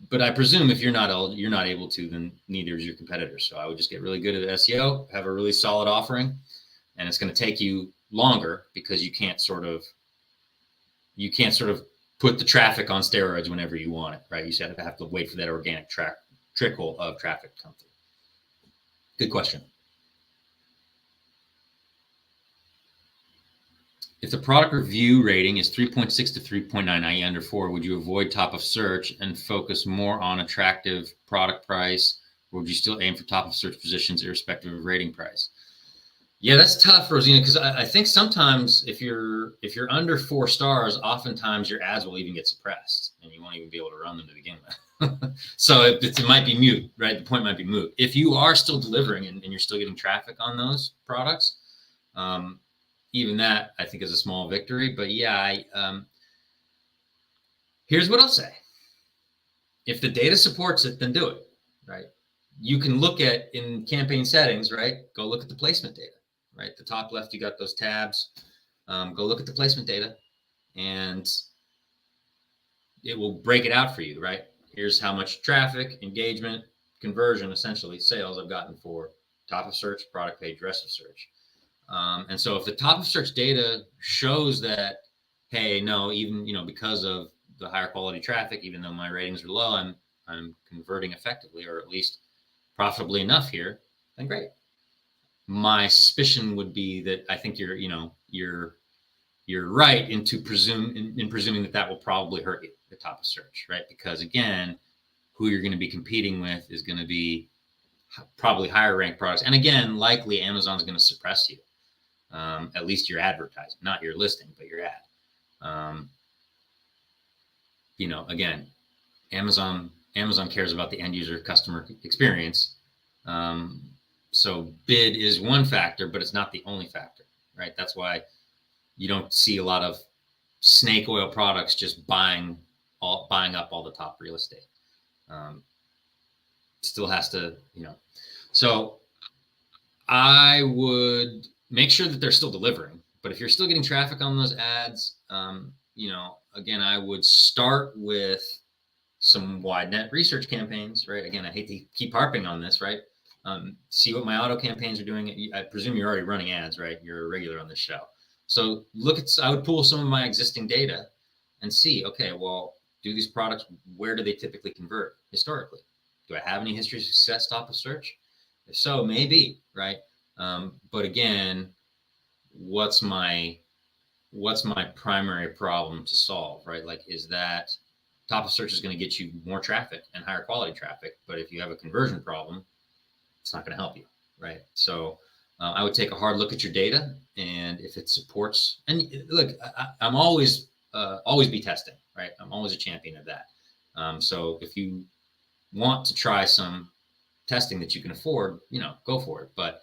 but I presume if you're not able to, then neither is your competitor. So I would just get really good at SEO, have a really solid offering, and it's going to take you longer because you can't sort of put the traffic on steroids whenever you want it, right? You have to wait for that organic trickle of traffic to come through. Good question. If the product review rating is 3.6 to 3.9, i.e. under 4, would you avoid top of search and focus more on attractive product price, or would you still aim for top of search positions irrespective of rating price? Yeah, that's tough, Rosina, because I think sometimes if you're under 4 stars, oftentimes your ads will even get suppressed and you won't even be able to run them to begin with. So it might be moot, right? The point might be moot. If you are still delivering and you're still getting traffic on those products, even that I think is a small victory. But yeah, here's what I'll say. If the data supports it, then do it, right? You can look at in campaign settings, right? Go look at the placement data, right? The top left, you got those tabs. Go look at the placement data, and it will break it out for you, right? Here's how much traffic, engagement, conversion, essentially sales I've gotten for top of search, product page, rest of search. And so if the top of search data shows that, hey, no, even, because of the higher quality traffic, even though my ratings are low, I'm converting effectively, or at least profitably enough here, then great. My suspicion would be that I think you're right in presuming that will probably hurt you at the top of search, right? Because again, who you're going to be competing with is going to be probably higher ranked products, and again, likely Amazon's going to suppress you. At least your advertising, not your listing, but your ad. Again, Amazon cares about the end user customer experience. So bid is one factor, but it's not the only factor, right? That's why you don't see a lot of snake oil products just buying up all the top real estate. Still has to, so I would make sure that they're still delivering. But if you're still getting traffic on those ads, again, I would start with some wide net research campaigns, right? Again, I hate to keep harping on this, right? See what my auto campaigns are doing. I presume you're already running ads, right? You're a regular on this show. So I would pull some of my existing data and see, okay, well, do these products, where do they typically convert historically? Do I have any history of success top of search? If so, maybe, right? But again, what's my primary problem to solve, right? Like, is that top of search is going to get you more traffic and higher quality traffic, but if you have a conversion problem, it's not going to help you, right? So I would take a hard look at your data, and if it supports, and look, I'm always be testing, right? I'm always a champion of that. So if you want to try some testing that you can afford, go for it. But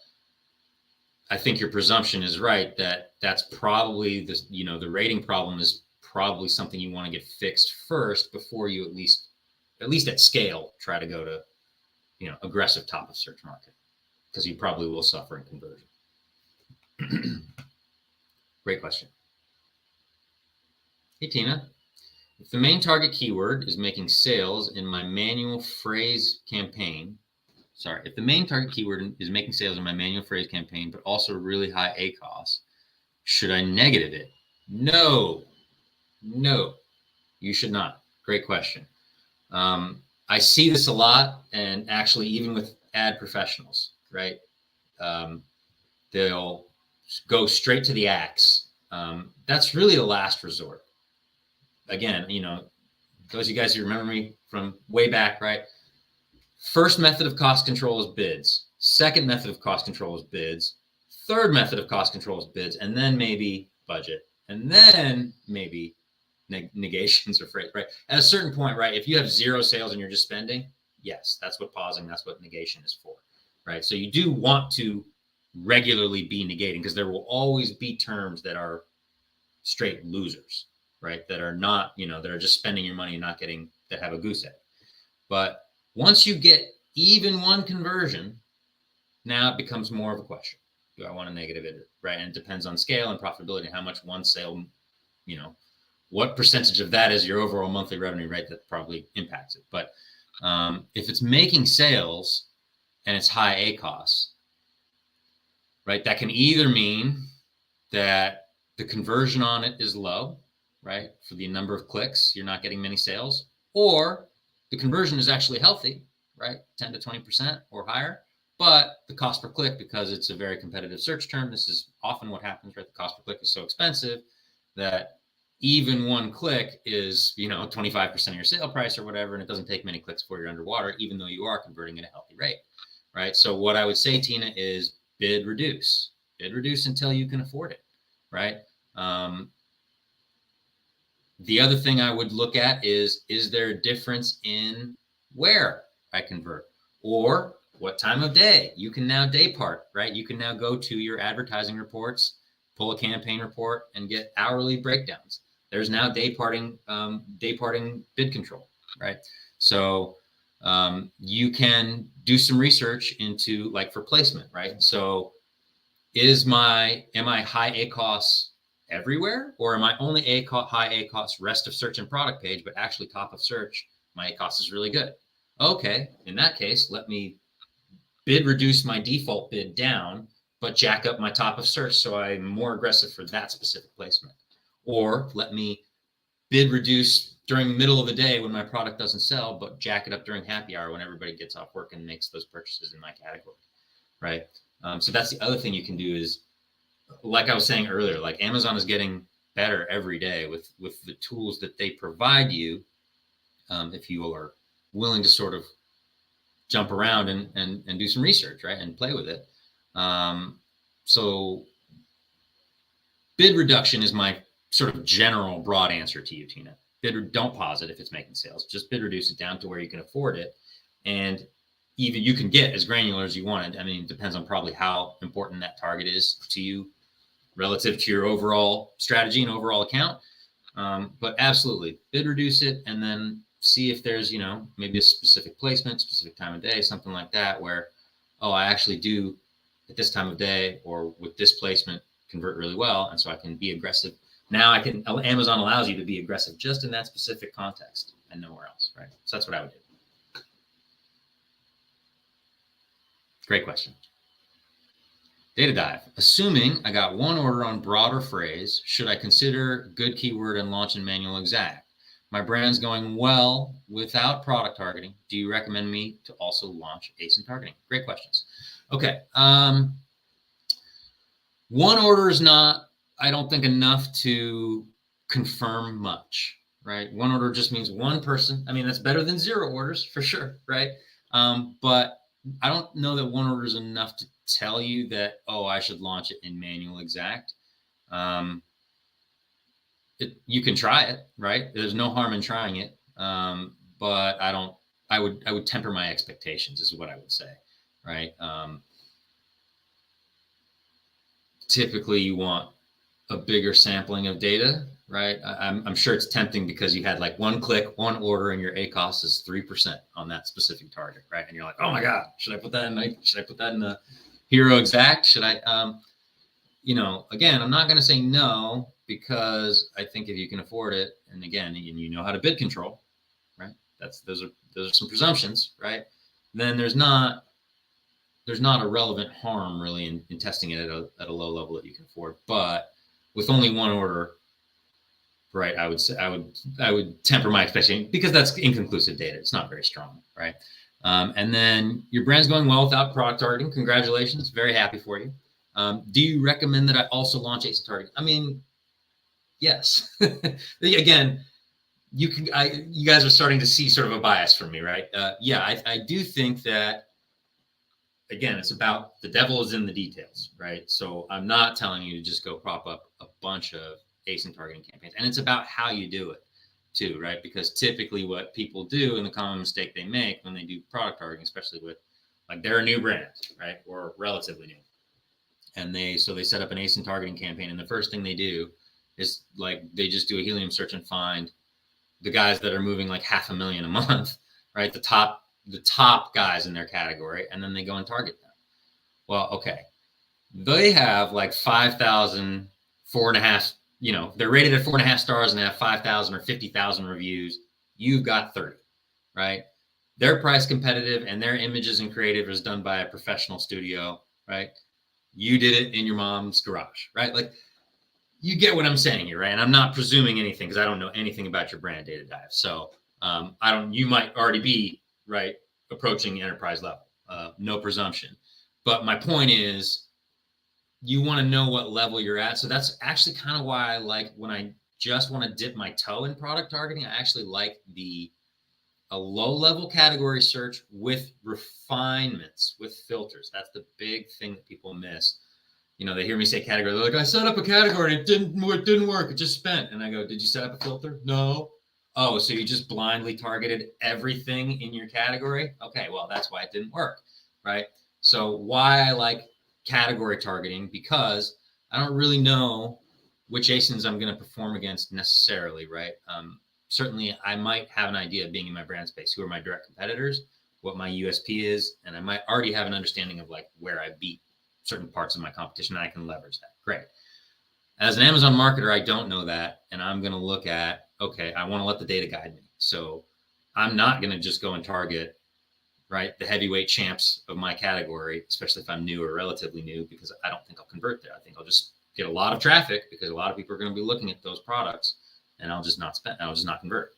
I think your presumption is right that that's probably the rating problem is probably something you want to get fixed first before you at least at scale try to go to aggressive top of search market, because you probably will suffer in conversion. Great question. Hey Tina, if the main target keyword is making sales in my manual phrase campaign, if the main target keyword is making sales in my manual phrase campaign, but also really high ACoS, should I negative it? No, you should not. Great question. I see this a lot, and actually even with ad professionals, right? They'll go straight to the axe. That's really the last resort. Again, those of you guys who remember me from way back, right? First method of cost control is bids. Second method of cost control is bids. Third method of cost control is bids, and then maybe budget, and then maybe negations or freight, right? At a certain point, right? If you have zero sales and you're just spending, yes, that's what pausing, that's what negation is for, right? So you do want to regularly be negating, because there will always be terms that are straight losers, right? That are not, that are just spending your money and not getting, that have a goose egg. But once you get even one conversion, now it becomes more of a question. Do I want to negative it, right? And it depends on scale and profitability, and how much one sale, what percentage of that is your overall monthly revenue, right? That probably impacts it. But if it's making sales and it's high ACoS, right? That can either mean that the conversion on it is low, right? For the number of clicks, you're not getting many sales, or the conversion is actually healthy, right? 10 to 20% or higher, but the cost per click, because it's a very competitive search term, this is often what happens, right? The cost per click is so expensive that even one click is, 25% of your sale price or whatever, and it doesn't take many clicks before you're underwater, even though you are converting at a healthy rate, right? So what I would say, Tina, is bid reduce until you can afford it, right? The other thing I would look at is there a difference in where I convert, or what time of day? You can now day part, right? You can now go to your advertising reports, pull a campaign report, and get hourly breakdowns. There's now day parting bid control, right? So you can do some research into like for placement, right? So am I high ACOS everywhere, or am I only high ACOS rest of search and product page, but actually top of search, my ACOS is really good. Okay, in that case, let me bid reduce my default bid down, but jack up my top of search so I'm more aggressive for that specific placement. Or let me bid reduce during the middle of the day when my product doesn't sell, but jack it up during happy hour when everybody gets off work and makes those purchases in my category, right? So that's the other thing you can do is, like I was saying earlier, like Amazon is getting better every day with the tools that they provide you. If you are willing to sort of jump around and do some research, right, and play with it. So bid reduction is my sort of general broad answer to you, Tina. Don't pause it if it's making sales. Just bid reduce it down to where you can afford it, and even you can get as granular as you want it. I mean, it depends on probably how important that target is to you relative to your overall strategy and overall account. But absolutely bid reduce it, and then see if there's, maybe a specific placement, specific time of day, something like that, where, oh, I actually do at this time of day or with this placement convert really well. And so I can be aggressive. Now Amazon allows you to be aggressive just in that specific context and nowhere else, right? So that's what I would do. Great question. Data dive. Assuming I got one order on broader phrase, should I consider good keyword and launch in manual exact? My brand's going well without product targeting. Do you recommend me to also launch ASIN targeting? Great questions. Okay. One order is not, I don't think, enough to confirm much, right? One order just means one person. I mean, that's better than 0 orders for sure, right? But I don't know that one order is enough to tell you that, oh, I should launch it in manual exact. You can try it, right? There's no harm in trying it. But I would temper my expectations is what I would say, right? Typically you want a bigger sampling of data, right? I'm sure it's tempting because you had like one click, one order, and your ACOS is 3% on that specific target, right? And you're like, oh my God, should I put that in the hero exact? Should I, again, I'm not going to say no, because I think if you can afford it, and again, and you know how to bid control, right? Those are some presumptions, right? Then there's not a relevant harm really in testing it at a low level that you can afford. But with only one order, right, I would say I would temper my expectation, because that's inconclusive data. It's not very strong, right? And then your brand's going well without product targeting. Congratulations, very happy for you. Do you recommend that I also launch ASIN targeting? I mean, yes. Again, you guys are starting to see sort of a bias from me, right? Yeah, I do think that, again, it's about the devil is in the details, right? So I'm not telling you to just go prop up a bunch of ASIN targeting campaigns. And it's about how you do it too, right? Because typically what people do, and the common mistake they make when they do product targeting, especially with, like, they're a new brand, right? Or relatively new. And they set up an ASIN targeting campaign. And the first thing they do is, like, they just do a Helium search and find the guys that are moving like 500,000 a month, right? The top guys in their category, and then they go and target them. Well, okay. They have like 5,000, 4.5, they're rated at 4.5 stars and they have 5,000 or 50,000 reviews. You've got 30, right? They're price competitive and their images and creative is done by a professional studio, right? You did it in your mom's garage, right? Like, you get what I'm saying here, right? And I'm not presuming anything because I don't know anything about your brand data dive. So you might already be, right, approaching enterprise level, no presumption. But my point is, you want to know what level you're at. So that's actually kind of why I like, when I just want to dip my toe in product targeting, I actually like a low level category search with refinements, with filters. That's the big thing that people miss. They hear me say category. They're like, I set up a category and it didn't work. It just spent. And I go, did you set up a filter? No. Oh, so you just blindly targeted everything in your category? Okay, well, that's why it didn't work, right? So why I like category targeting, because I don't really know which ASINs I'm going to perform against necessarily, right? certainly I might have an idea of being in my brand space, who are my direct competitors, what my USP is, and I might already have an understanding of like where I beat certain parts of my competition, and I can leverage that. Great. As an Amazon marketer, I don't know that, and I'm going to look at, okay, I want to let the data guide me. So I'm not going to just go and target, right, the heavyweight champs of my category, especially if I'm new or relatively new, because I don't think I'll convert there. I think I'll just get a lot of traffic because a lot of people are going to be looking at those products, and I'll just not convert.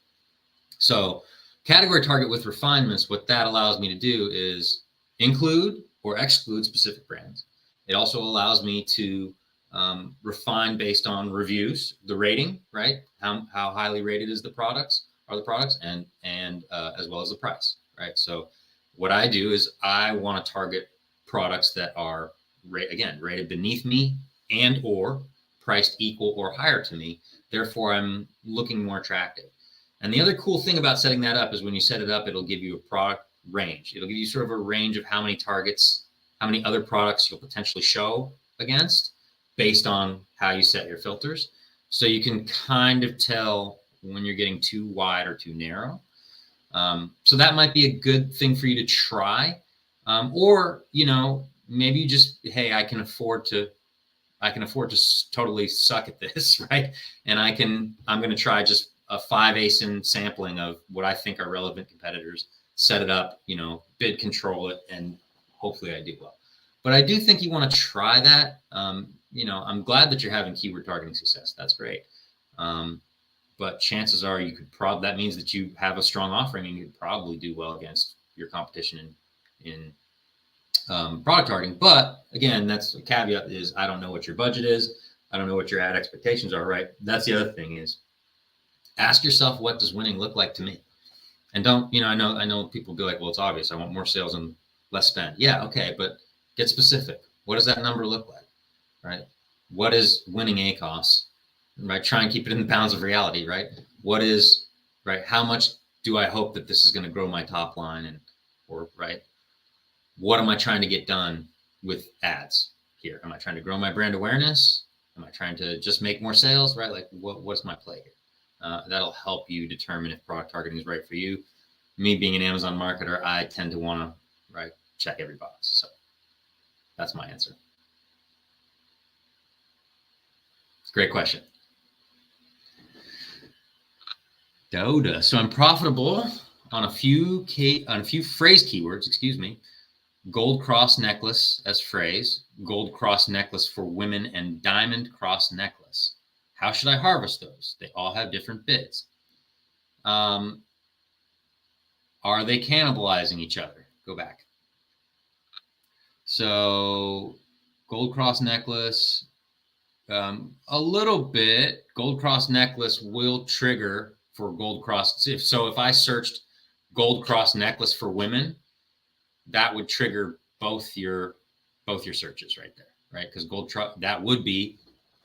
So category target with refinements, what that allows me to do is include or exclude specific brands. It also allows me to refine based on reviews, the rating, right? How highly rated is the products, and as well as the price, right? So what I do is I want to target products that are rated beneath me and or priced equal or higher to me. Therefore, I'm looking more attractive. And the other cool thing about setting that up is when you set it up, it'll give you a product range. It'll give you sort of a range of how many targets, how many other products you'll potentially show against based on how you set your filters. So you can kind of tell when you're getting too wide or too narrow. So that might be a good thing for you to try. Or, maybe you just, hey, I can afford to totally suck at this, right? And I'm going to try just a 5 ASIN sampling of what I think are relevant competitors, set it up, bid control it, and hopefully I do well. But I do think you want to try that. I'm glad that you're having keyword targeting success. That's great. But chances are that means that you have a strong offering and you could probably do well against your competition in product targeting. But again, that's a caveat is I don't know what your budget is. I don't know what your ad expectations are, right? That's the other thing is ask yourself, what does winning look like to me? And don't, I know people be like, well, it's obvious. I want more sales and less spend. Yeah. Okay. But get specific. What does that number look like? Right? What is winning ACOS? Right? Try and keep it in the bounds of reality, right? Right? How much do I hope that this is going to grow my top line right? What am I trying to get done with ads here? Am I trying to grow my brand awareness? Am I trying to just make more sales, right? Like what's my play here? That'll help you determine if product targeting is right for you. Me being an Amazon marketer, I tend to want to, check every box. So that's my answer. Great question. Doda. So I'm profitable on a few phrase keywords, Gold cross necklace as phrase, gold cross necklace for women, and diamond cross necklace. How should I harvest those? They all have different bids. Are they cannibalizing each other? Go back. So gold cross necklace, a little bit. Gold cross necklace will trigger for gold cross. If I searched gold cross necklace for women, that would trigger both your searches right there, right? Because that would be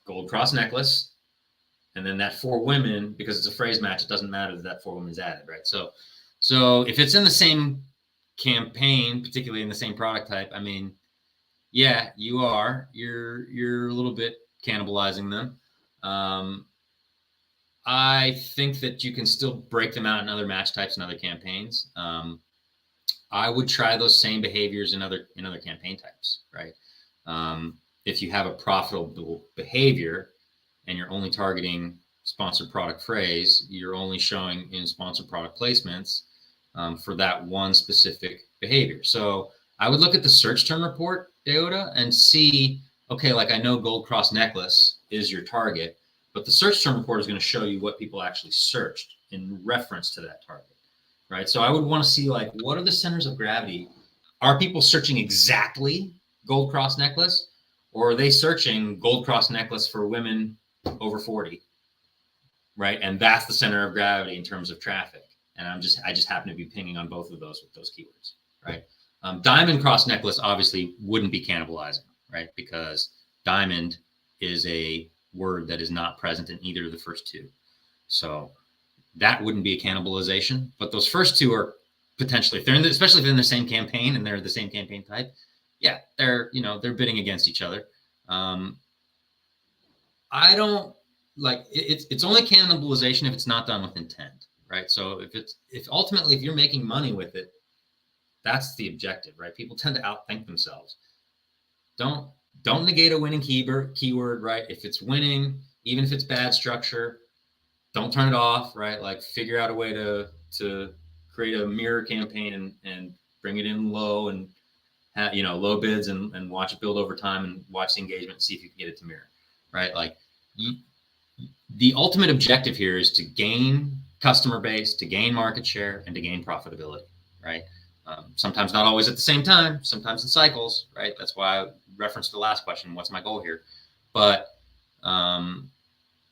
gold cross necklace, and then that for women, because it's a phrase match, it doesn't matter that for women's added, right? So if it's in the same campaign, particularly in the same product type, I mean, yeah, you're a little bit cannibalizing them. I think that you can still break them out in other match types and other campaigns. I would try those same behaviors in other campaign types, right? If you have a profitable behavior and you're only targeting sponsored product phrase, you're only showing in sponsored product placements for that one specific behavior. So I would look at the search term report, Deoda, and see, okay, like I know gold cross necklace is your target, but the search term report is going to show you what people actually searched in reference to that target, right? So I would want to see, like, what are the centers of gravity? Are people searching exactly gold cross necklace, or are they searching gold cross necklace for women over 40, right? And that's the center of gravity in terms of traffic. And I just happen to be pinging on both of those with those keywords, right? Diamond cross necklace obviously wouldn't be cannibalizing, right? Because diamond is a word that is not present in either of the first two. So that wouldn't be a cannibalization, but those first two are potentially, especially if they're in the same campaign and they're the same campaign type. Yeah, they're bidding against each other. I don't like it's only cannibalization if it's not done with intent. right? So if ultimately, if you're making money with it, that's the objective, right? People tend to outthink themselves. Don't negate a winning keyword, right? If it's winning, even if it's bad structure, don't turn it off, right? Like figure out a way to create a mirror campaign and bring it in low and have, low bids and watch it build over time and watch the engagement and see if you can get it to mirror, right? Like the ultimate objective here is to gain customer base, to gain market share, and to gain profitability, right? Sometimes not always at the same time, sometimes in cycles, right? That's why I referenced the last question, what's my goal here? But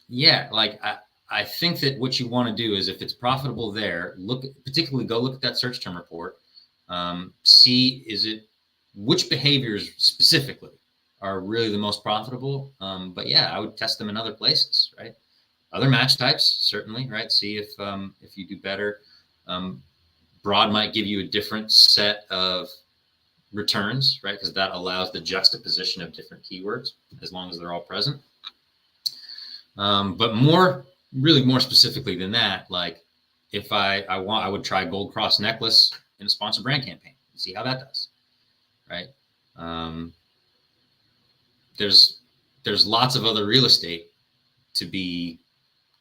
yeah, like I think that what you want to do is if it's profitable there, particularly go look at that search term report, see which behaviors specifically are really the most profitable. But yeah, I would test them in other places, right? Other match types, certainly, right? See if you do better. Broad might give you a different set of returns, right? Because that allows the juxtaposition of different keywords as long as they're all present. But more specifically than that, like if I would try Gold Cross necklace in a sponsored brand campaign and see how that does, right? There's lots of other real estate to be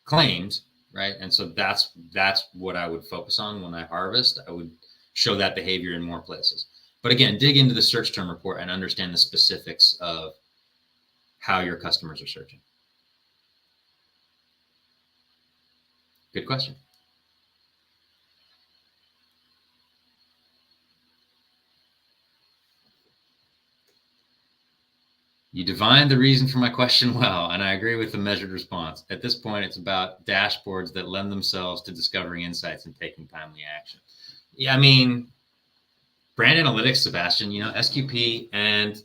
claimed, right? And so that's what I would focus on when I harvest. I would show that behavior in more places. But again, dig into the search term report and understand the specifics of how your customers are searching. Good question. You divined the reason for my question well, and I agree with the measured response. At this point, it's about dashboards that lend themselves to discovering insights and taking timely action. Yeah, I mean, brand analytics, Sebastian, SQP, and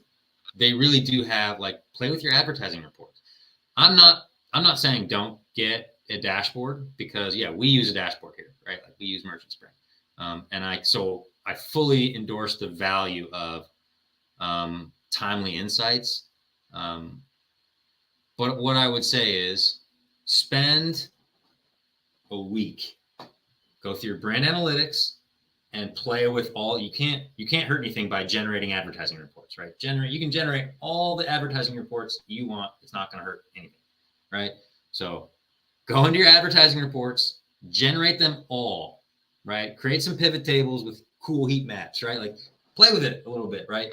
they really do have like play with your advertising reports. I'm not saying don't get a dashboard because yeah, we use a dashboard here, right? Like we use Merchant Spring, and I fully endorse the value of timely insights. But what I would say is spend a week, go through your brand analytics and play with all. You can't hurt anything by generating advertising reports, right? You can generate all the advertising reports you want. It's not going to hurt anything, right? So go into your advertising reports, generate them all, right? Create some pivot tables with cool heat maps, right? Like play with it a little bit, right?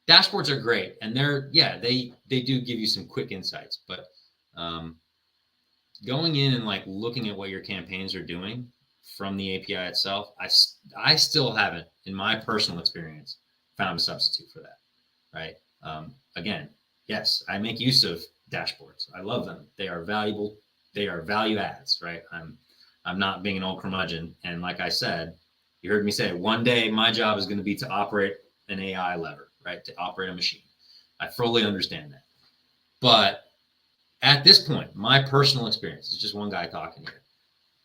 Dashboards are great, and they do give you some quick insights, but going in and like looking at what your campaigns are doing from the API itself, I still haven't, in my personal experience, found a substitute for that, right? Again, yes, I make use of dashboards. I love them. They are valuable. They are value adds, right? I'm not being an old curmudgeon, and like I said, you heard me say, one day my job is going to be to operate an AI lever, right? To operate a machine. I fully understand that. But at this point, my personal experience is just one guy talking here.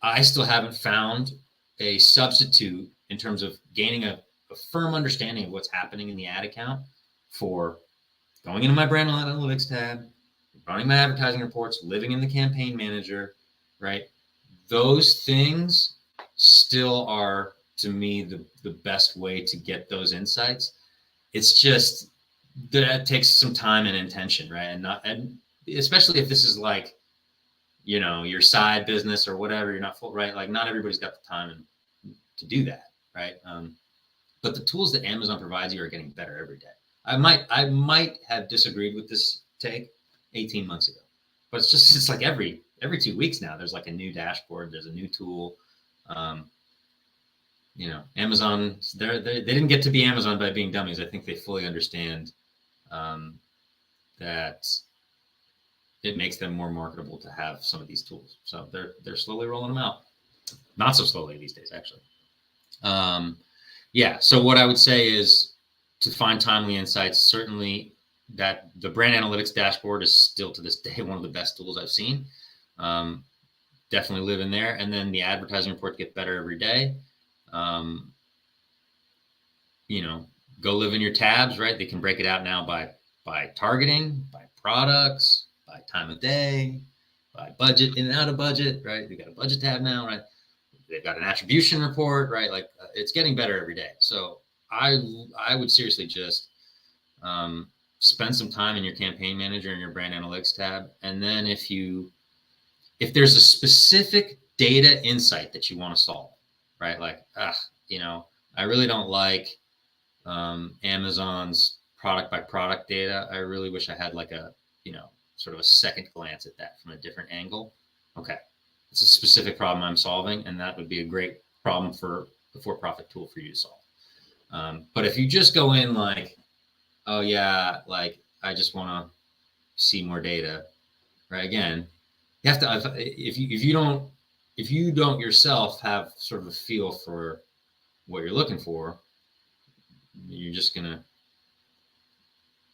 I still haven't found a substitute in terms of gaining a firm understanding of what's happening in the ad account for going into my brand analytics tab, running my advertising reports, living in the campaign manager, right? Those things still are, to me, the best way to get those insights. It's just that takes some time and intention, right? And especially if this is like, your side business or whatever, you're not full, right? Like not everybody's got the time to do that, right? But the tools that Amazon provides you are getting better every day. I might have disagreed with this take 18 months ago, but it's like every 2 weeks now, there's like a new dashboard, there's a new tool. Amazon, they didn't get to be Amazon by being dummies. I think they fully understand that it makes them more marketable to have some of these tools. So they're slowly rolling them out. Not so slowly these days, actually. So what I would say is to find timely insights, certainly that the brand analytics dashboard is still to this day one of the best tools I've seen. Definitely live in there. And then the advertising reports get better every day. Go live in your tabs, right? They can break it out now by targeting, by products, by time of day, by budget, in and out of budget, right? We've got a budget tab now, right? They've got an attribution report, right? Like it's getting better every day. So I would seriously just spend some time in your campaign manager and your brand analytics tab. And then if there's a specific data insight that you want to solve, right? Like, I really don't like Amazon's product by product data. I really wish I had like a, sort of a second glance at that from a different angle. Okay. It's a specific problem I'm solving, and that would be a great problem for the for-profit tool for you to solve. But if you just go in like, oh yeah, like I just want to see more data, right? Again, you have to, if you don't yourself have sort of a feel for what you're looking for, you're just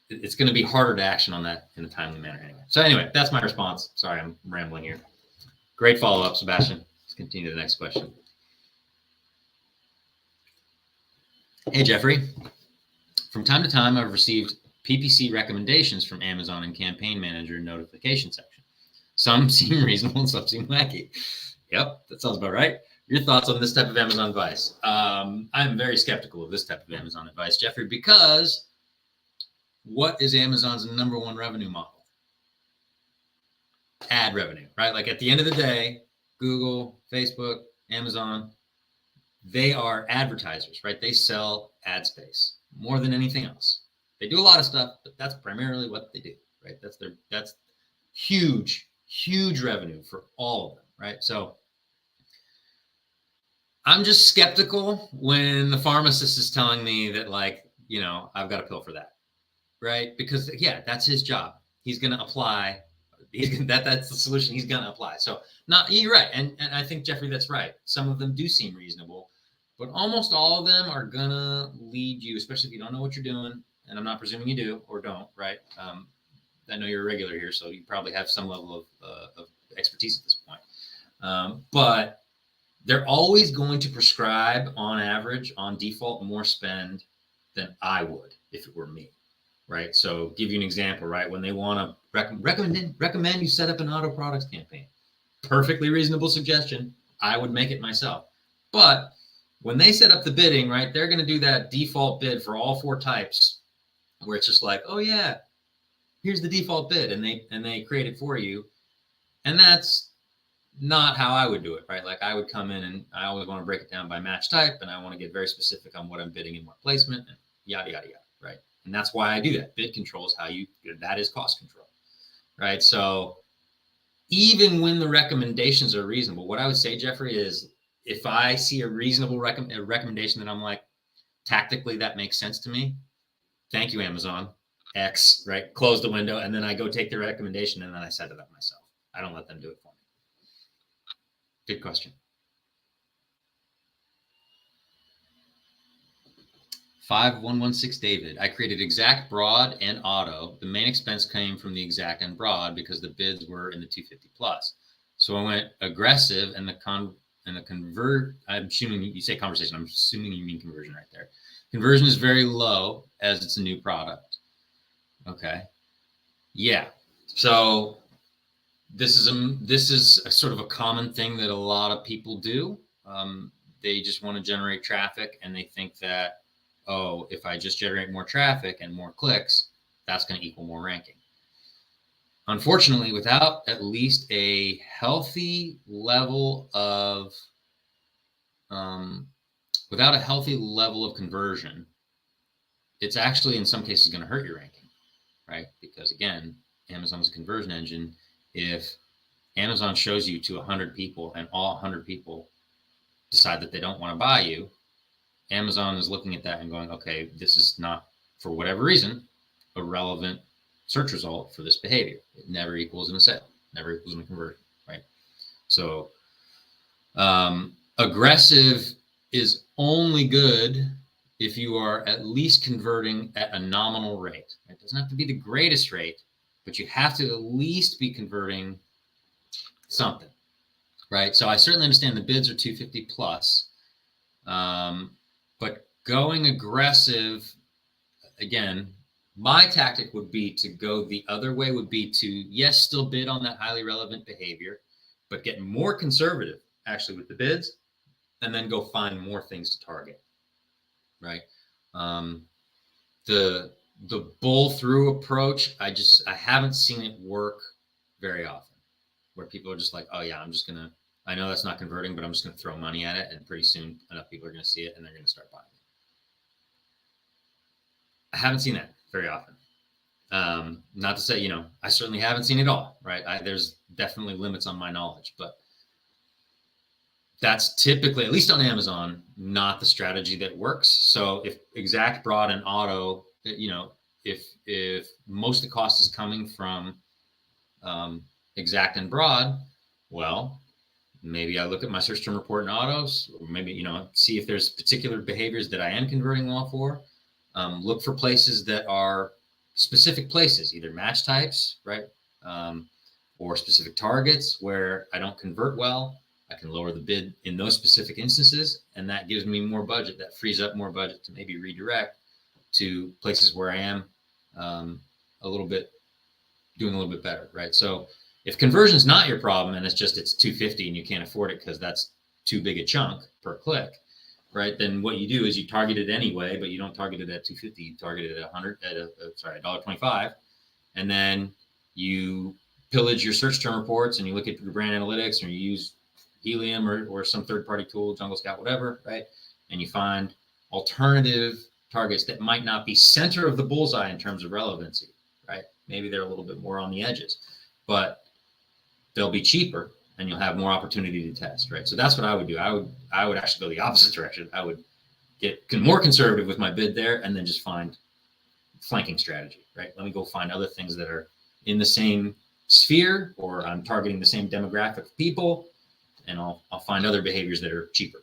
it's going to be harder to action on that in a timely manner anyway. So anyway, that's my response. Sorry, I'm rambling here. Great follow-up, Sebastian. Let's continue to the next question. Hey, Jeffrey. From time to time, I've received PPC recommendations from Amazon and Campaign Manager notification section. Some seem reasonable and some seem wacky. Yep, that sounds about right. Your thoughts on this type of Amazon advice? I'm very skeptical of this type of Amazon advice, Jeffrey, because what is Amazon's number one revenue model? Ad revenue, right? Like at the end of the day, Google, Facebook, Amazon, they are advertisers, right? They sell ad space more than anything else. They do a lot of stuff, but that's primarily what they do, right? That's huge, huge revenue for all of them, right? So I'm just skeptical when the pharmacist is telling me that, like, I've got a pill for that, right? Because yeah, that's his job. He's going to apply. That's the solution he's going to apply. So you're right. And I think, Jeffrey, that's right. Some of them do seem reasonable, but almost all of them are going to lead you, especially if you don't know what you're doing. And I'm not presuming you do or don't, right? I know you're a regular here, so you probably have some level of expertise at this point. But they're always going to prescribe, on average, on default, more spend than I would if it were me, right? So give you an example, right? When they want to recommend you set up an auto products campaign, perfectly reasonable suggestion. I would make it myself. But when they set up the bidding, right, they're going to do that default bid for all 4 types, where it's just like, oh yeah, here's the default bid, and they create it for you. And that's not how I would do it, right? Like I would come in and I always want to break it down by match type, and I want to get very specific on what I'm bidding and what placement, and yada, yada, yada, right? And that's why I do that. Bid control is that is cost control, right? So even when the recommendations are reasonable, what I would say, Jeffrey, is if I see a reasonable recommendation that I'm like, tactically, that makes sense to me. Thank you, Amazon. X, right? Close the window, and then I go take the recommendation, and then I set it up myself. I don't let them do it for me. Good question. 5116 David. I created exact, broad, and auto. The main expense came from the exact and broad because the bids were in the 250 plus. So I went aggressive, and the convert. I'm assuming you say conversation. I'm assuming you mean conversion right there. Conversion is very low as it's a new product. Okay. Yeah. So this is a sort of a common thing that a lot of people do. They just want to generate traffic, and they think that, oh, if I just generate more traffic and more clicks, that's going to equal more ranking. Unfortunately, without at least a healthy level of conversion, it's actually in some cases going to hurt your ranking, right? Because again, Amazon is a conversion engine. If Amazon shows you to 100 people and all 100 people decide that they don't want to buy you, Amazon is looking at that and going, okay, this is not, for whatever reason, a relevant search result for this behavior. It never equals in a sale, never equals in a conversion, right? So aggressive is only good if you are at least converting at a nominal rate. It doesn't have to be the greatest rate, but you have to at least be converting something, right? So I certainly understand the bids are 250 plus, but going aggressive, again, My tactic would be to go the other way, would be to, yes, still bid on that highly relevant behavior, but get more conservative actually with the bids, and then go find more things to target, right? The bull through approach, I haven't seen it work very often, where people are just like, oh yeah, I know that's not converting, but I'm just gonna throw money at it, and pretty soon enough people are gonna see it and they're gonna start buying it. I haven't seen that very often. Not to say, I certainly haven't seen it all, right? There's definitely limits on my knowledge, but that's typically, at least on Amazon, not the strategy that works. So if exact, broad, and auto, if most of the cost is coming from exact and broad, well, maybe I look at my search term report in autos, or maybe, see if there's particular behaviors that I am converting well for. Look for places that are specific places, either match types, right? Or specific targets where I don't convert well. I can lower the bid in those specific instances, and that gives me more budget. That frees up more budget to maybe redirect to places where I am doing a little bit better, right? So if conversion is not your problem and it's $250 and you can't afford it because that's too big a chunk per click, right? Then what you do is you target it anyway, but you don't target it at $250. You target it at $1.25, and then you pillage your search term reports and you look at your brand analytics, or you use Helium or some third-party tool, Jungle Scout, whatever, right? And you find alternative targets that might not be center of the bullseye in terms of relevancy, right? Maybe they're a little bit more on the edges, but they'll be cheaper and you'll have more opportunity to test, right? So that's what I would do. I would actually go the opposite direction. I would get more conservative with my bid there, and then just find flanking strategy, right? Let me go find other things that are in the same sphere, or I'm targeting the same demographic of people, and I'll find other behaviors that are cheaper.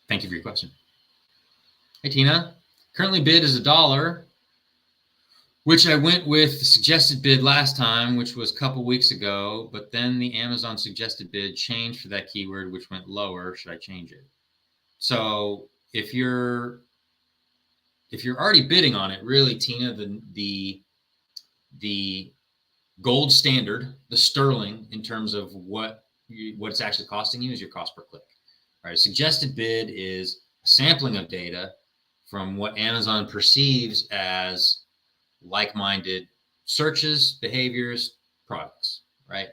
Thank you for your question. Hey, Tina. Currently bid is $1, which I went with the suggested bid last time, which was a couple weeks ago, but then the Amazon suggested bid changed for that keyword, which went lower. Should I change it? So if you're already bidding on it, really, Tina, the gold standard, the sterling in terms of what it's actually costing you, is your cost per click. All right, suggested bid is a sampling of data from what Amazon perceives as like-minded searches, behaviors, products, right?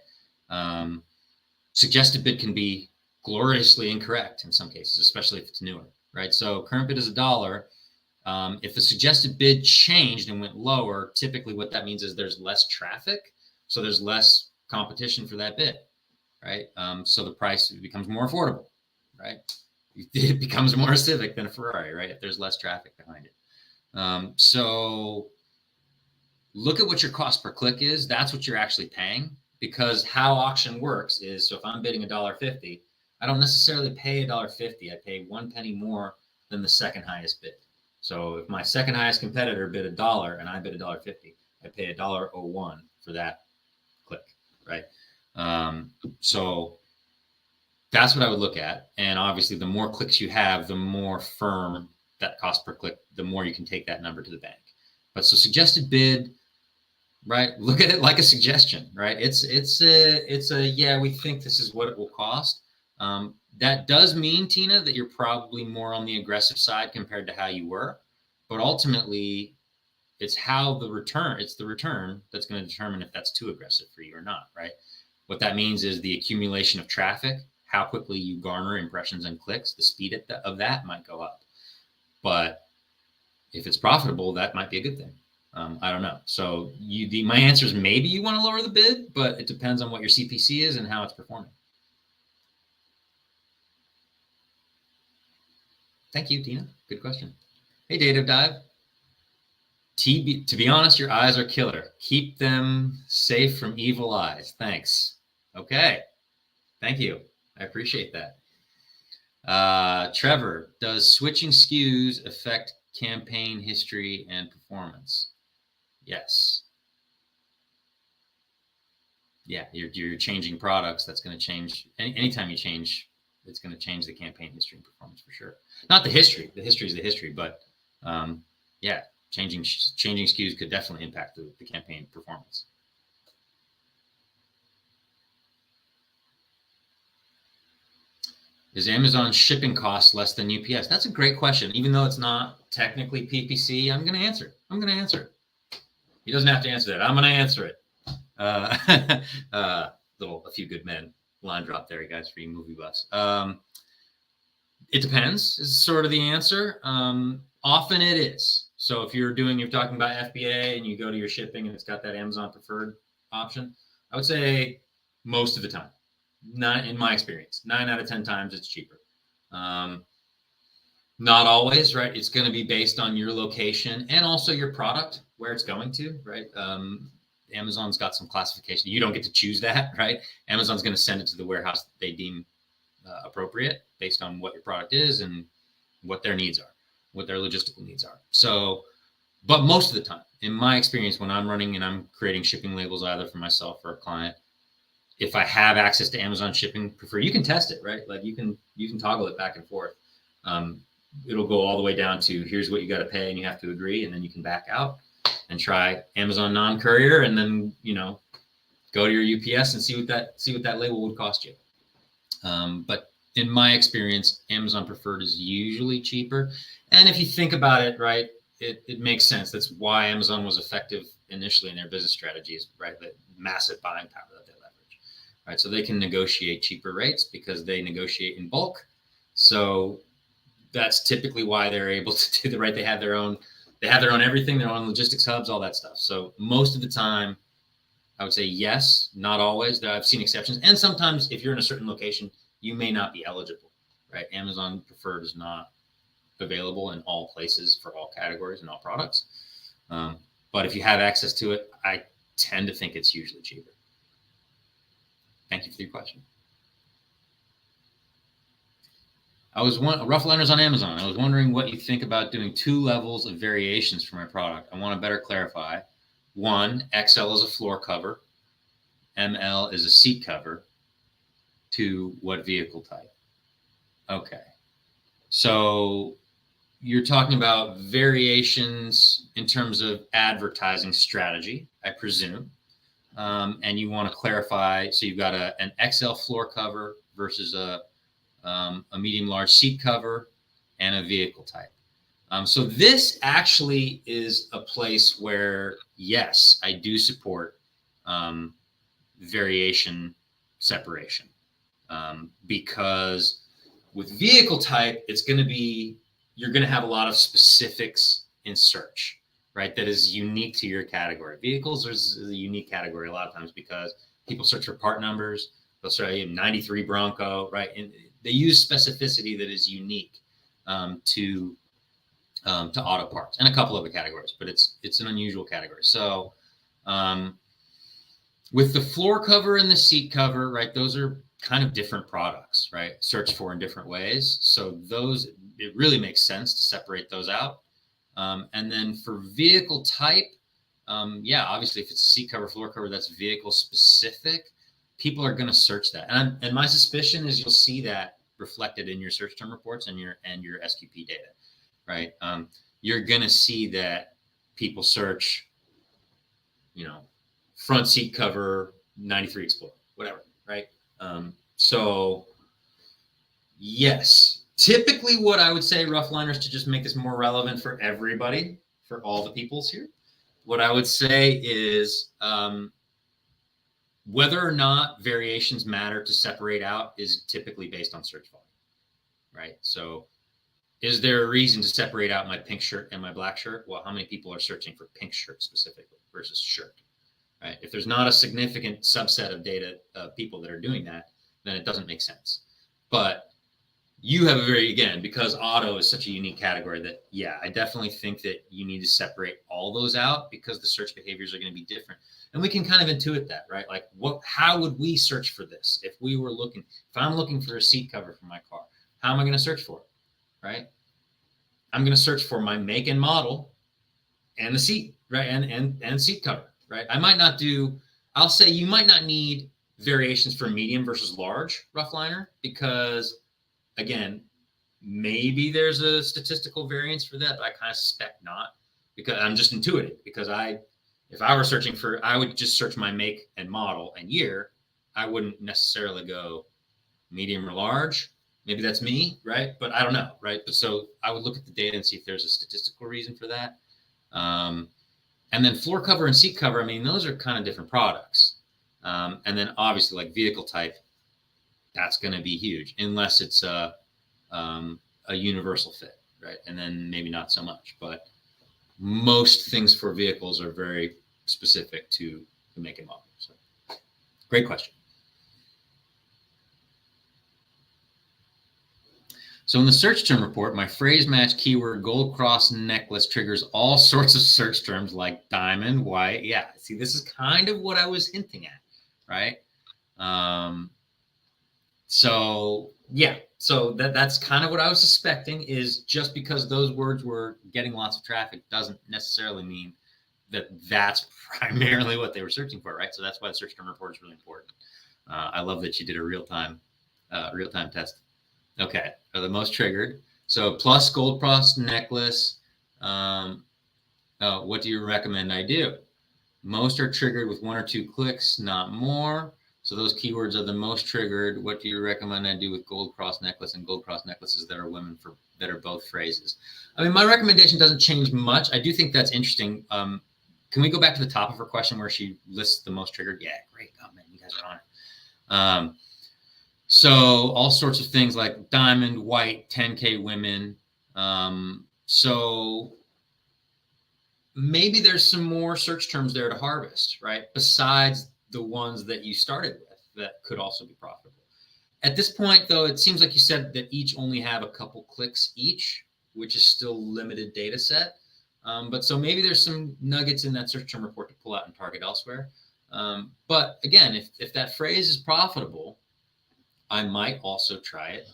Suggested bid can be gloriously incorrect in some cases, especially if it's newer, right? So current bid is $1. If the suggested bid changed and went lower, typically what that means is there's less traffic, so there's less competition for that bid, right? So the price becomes more affordable, right? It becomes more a Civic than a Ferrari, right? If there's less traffic behind it. So look at what your cost per click is. That's what you're actually paying, because how auction works is, so if I'm bidding $1.50, I don't necessarily pay $1.50. I pay 1 penny more than the second highest bid. So if my second highest competitor bid $1 and I bid $1.50, I pay $1.01 for that click, right? So that's what I would look at. And obviously, the more clicks you have, the more firm that cost per click, the more you can take that number to the bank. But so suggested bid, right? Look at it like a suggestion, right? It's a yeah, we think this is what it will cost. That does mean, Tina, that you're probably more on the aggressive side compared to how you were. But ultimately, it's the return that's going to determine if that's too aggressive for you or not, right? What that means is the accumulation of traffic, how quickly you garner impressions and clicks, the speed of that might go up. But if it's profitable, that might be a good thing. I don't know. So my answer is maybe you want to lower the bid, but it depends on what your CPC is and how it's performing. Thank you, Tina. Good question. Hey, Data Dive. To be honest, your eyes are killer. Keep them safe from evil eyes. Thanks. Okay. Thank you. I appreciate that. Trevor, does switching SKUs affect campaign history and performance? Yes. Yeah, you're changing products. That's going to change anytime you change it's going to change the campaign history and performance for sure. Not the history. The history is the history, but yeah, changing SKUs could definitely impact the campaign performance. Is Amazon shipping costs less than UPS? That's a great question. Even though it's not technically PPC, I'm going to answer it. He doesn't have to answer that. I'm going to answer it. A few good men line drop there, guys, for you movie buffs. It depends is sort of the answer. Often it is. So if you're talking about FBA and you go to your shipping and it's got that Amazon preferred option, I would say most of the time. Not in my experience, 9 out of 10 times it's cheaper. Not always, right? It's going to be based on your location and also your product, where it's going to, right? Amazon's got some classification. You don't get to choose that, right? Amazon's going to send it to the warehouse that they deem appropriate based on what your product is and what their needs are, what their logistical needs are. So, but most of the time, in my experience, when I'm running and I'm creating shipping labels either for myself or a client, if I have access to Amazon shipping preferred, you can test it, right? Like you can toggle it back and forth. It'll go all the way down to here's what you got to pay and you have to agree, and then you can back out and try Amazon non-courier, and then go to your UPS and see what that label would cost you. But in my experience, Amazon preferred is usually cheaper. And if you think about it, right, it makes sense. That's why Amazon was effective initially in their business strategies, right? The massive buying power that they leverage, right? So they can negotiate cheaper rates because they negotiate in bulk. So that's typically why they're able to do the right. They have their own everything, their own logistics hubs, all that stuff. So most of the time, I would say yes, not always. I've seen exceptions. And sometimes if you're in a certain location, you may not be eligible, right? Amazon preferred is not available in all places for all categories and all products. But if you have access to it, I tend to think it's usually cheaper. Thank you for your question. Rough liners on Amazon. I was wondering what you think about doing 2 levels of variations for my product. I want to better clarify. 1, XL is a floor cover. ML is a seat cover. 2, what vehicle type? Okay. So you're talking about variations in terms of advertising strategy, I presume. And you want to clarify. So you've got an XL floor cover versus a medium large seat cover and a vehicle type. So this actually is a place where, yes, I do support variation separation, because with vehicle type, you're going to have a lot of specifics in search, right? That is unique to your category. Vehicles is a unique category a lot of times because people search for part numbers. They'll say 93 Bronco, right? And they use specificity that is unique to auto parts and a couple other categories, but it's an unusual category. So with the floor cover and the seat cover, right, those are kind of different products, right? Searched for in different ways. So it really makes sense to separate those out. And then for vehicle type, yeah, obviously if it's seat cover, floor cover, that's vehicle specific. People are going to search that. And my suspicion is you'll see that reflected in your search term reports and your SQP data, right? You're going to see that people search, front seat cover, 93 Explorer, whatever, right? So yes, typically what I would say, rough liners, to just make this more relevant for everybody, for all the peoples here, what I would say is, whether or not variations matter to separate out is typically based on search volume, right? So is there a reason to separate out my pink shirt and my black shirt? Well, how many people are searching for pink shirt specifically versus shirt, right? If there's not a significant subset of data of people that are doing that, then it doesn't make sense. But you have because auto is such a unique category that, yeah, I definitely think that you need to separate all those out because the search behaviors are going to be different. And we can kind of intuit that, right? Like how would we search for this? If I'm looking for a seat cover for my car, how am I going to search for it, right? I'm going to search for my make and model and the seat, right? And seat cover, right? I'll say you might not need variations for medium versus large rough liner because again, maybe there's a statistical variance for that, but I kind of suspect not, because I'm just intuitive. Because if I were searching for, I would just search my make and model and year. I wouldn't necessarily go medium or large. Maybe that's me, right? But I don't know, right? But so I would look at the data and see if there's a statistical reason for that. And then floor cover and seat cover, I mean, those are kind of different products. And then obviously like vehicle type, that's going to be huge unless it's a universal fit, right? And then maybe not so much, but most things for vehicles are very specific to the make and model. So great question. So in the search term report, my phrase match keyword gold cross necklace triggers all sorts of search terms like diamond, white. Yeah, see, this is kind of what I was hinting at, right? So yeah, so that's kind of what I was suspecting, is just because those words were getting lots of traffic doesn't necessarily mean that that's primarily what they were searching for, right? So that's why the search term report is really important. I love that you did a real-time test. Okay, are the most triggered. So plus gold cross necklace. What do you recommend I do? Most are triggered with 1 or 2 clicks, not more. So those keywords are the most triggered. What do you recommend I do with gold cross necklace and gold cross necklaces that are women that are both phrases? I mean, my recommendation doesn't change much. I do think that's interesting. Can we go back to the top of her question where she lists the most triggered? Yeah, great. Oh man, you guys are on it. So all sorts of things like diamond, white, 10K women. So maybe there's some more search terms there to harvest, right? Besides the ones that you started with that could also be profitable. At this point, though, it seems like you said that each only have a couple clicks each, which is still limited data set. But so maybe there's some nuggets in that search term report to pull out and target elsewhere. But again, if that phrase is profitable, I might also try it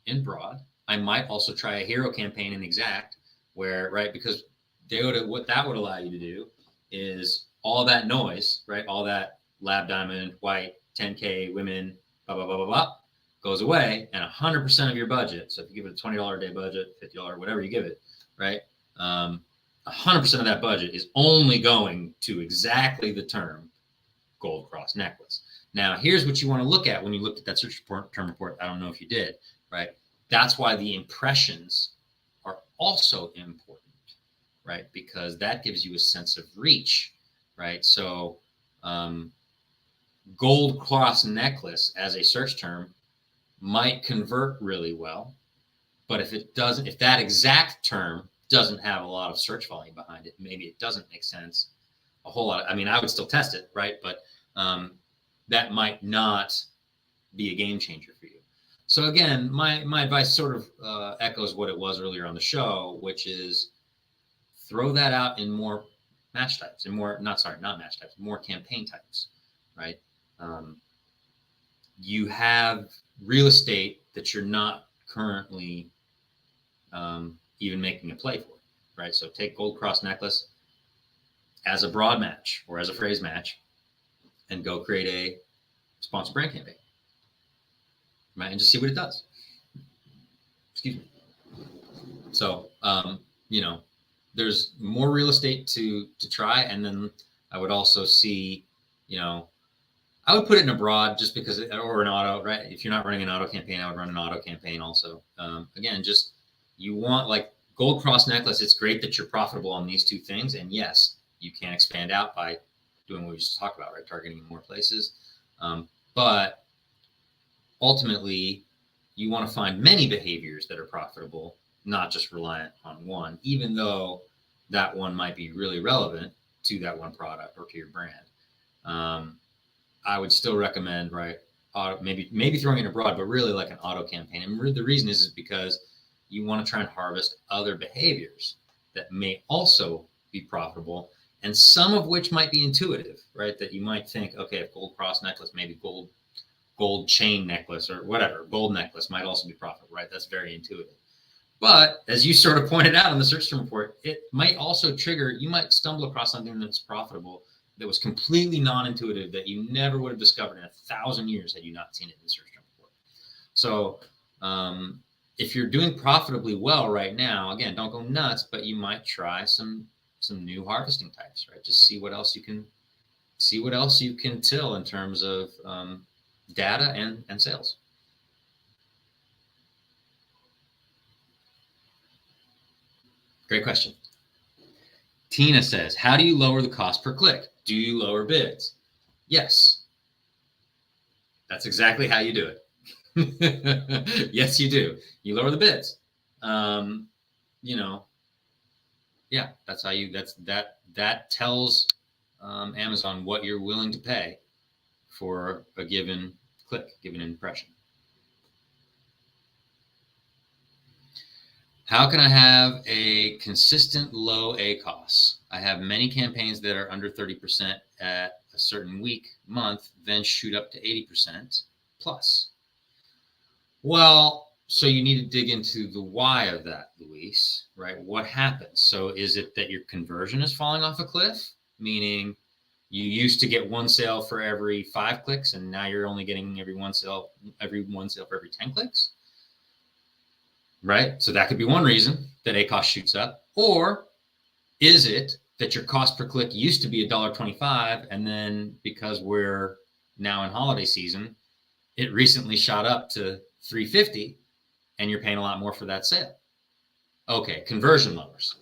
in broad. I might also try a hero campaign in exact, where, right, because what that would allow you to do is all that noise, right, all that lab diamond, white, 10K, women, blah, blah, blah, blah, blah, goes away, and 100% of your budget, so if you give it a $20 a day budget, $50, whatever you give it, right, 100% of that budget is only going to exactly the term gold cross necklace. Now, here's what you want to look at when you looked at that search term report. I don't know if you did, right? That's why the impressions are also important, right? Because that gives you a sense of reach, right? So gold cross necklace as a search term might convert really well, but if that exact term doesn't have a lot of search volume behind it, maybe it doesn't make sense a whole lot. I mean, I would still test it, right? But that might not be a game changer for you. So again, my advice sort of echoes what it was earlier on the show, which is throw that out in more match types and more campaign types, right? You have real estate that you're not currently even making a play for, right? So take gold cross necklace as a broad match or as a phrase match and go create a sponsored brand campaign, right? And just see what it does. Excuse me. So, there's more real estate to try. And then I would also see, I would put it in a broad just because, or an auto, right? If you're not running an auto campaign, I would run an auto campaign also. Again, just you want like gold cross necklace. It's great that you're profitable on these two things. And yes, you can expand out by doing what we just talked about, right? Targeting in more places. But ultimately, you want to find many behaviors that are profitable, not just reliant on one, even though that one might be really relevant to that one product or to your brand. I would still recommend, right, maybe throwing it abroad, but really like an auto campaign. And the reason is because you want to try and harvest other behaviors that may also be profitable, and some of which might be intuitive, right? That you might think, okay, if gold cross necklace, maybe gold chain necklace or whatever, gold necklace might also be profitable, right? That's very intuitive. But as you sort of pointed out in the search term report, it might also trigger, you might stumble across something that's profitable that was completely non-intuitive that you never would have discovered in 1,000 years had you not seen it in the search term report. So If you're doing profitably well right now, again, don't go nuts, but you might try some new harvesting types, right? Just see what else you can till in terms of data and sales. Great question. Tina says, how do you lower the cost per click? Do you lower bids? Yes. That's exactly how you do it. Yes, you do. You lower the bids. Yeah, that's how you, that tells Amazon what you're willing to pay for a given click, given impression. How can I have a consistent low ACoS? I have many campaigns that are under 30% at a certain week, month, then shoot up to 80% plus. Well, so you need to dig into the why of that, Luis, right? What happens? So is it that your conversion is falling off a cliff? Meaning you used to get one sale for every 5 clicks and now you're only getting every one sale for every 10 clicks? Right? So that could be one reason that ACoS shoots up. Or is it that your cost per click used to be $1.25 and then because we're now in holiday season, it recently shot up to $3.50 and you're paying a lot more for that sale? Okay, conversion lowers.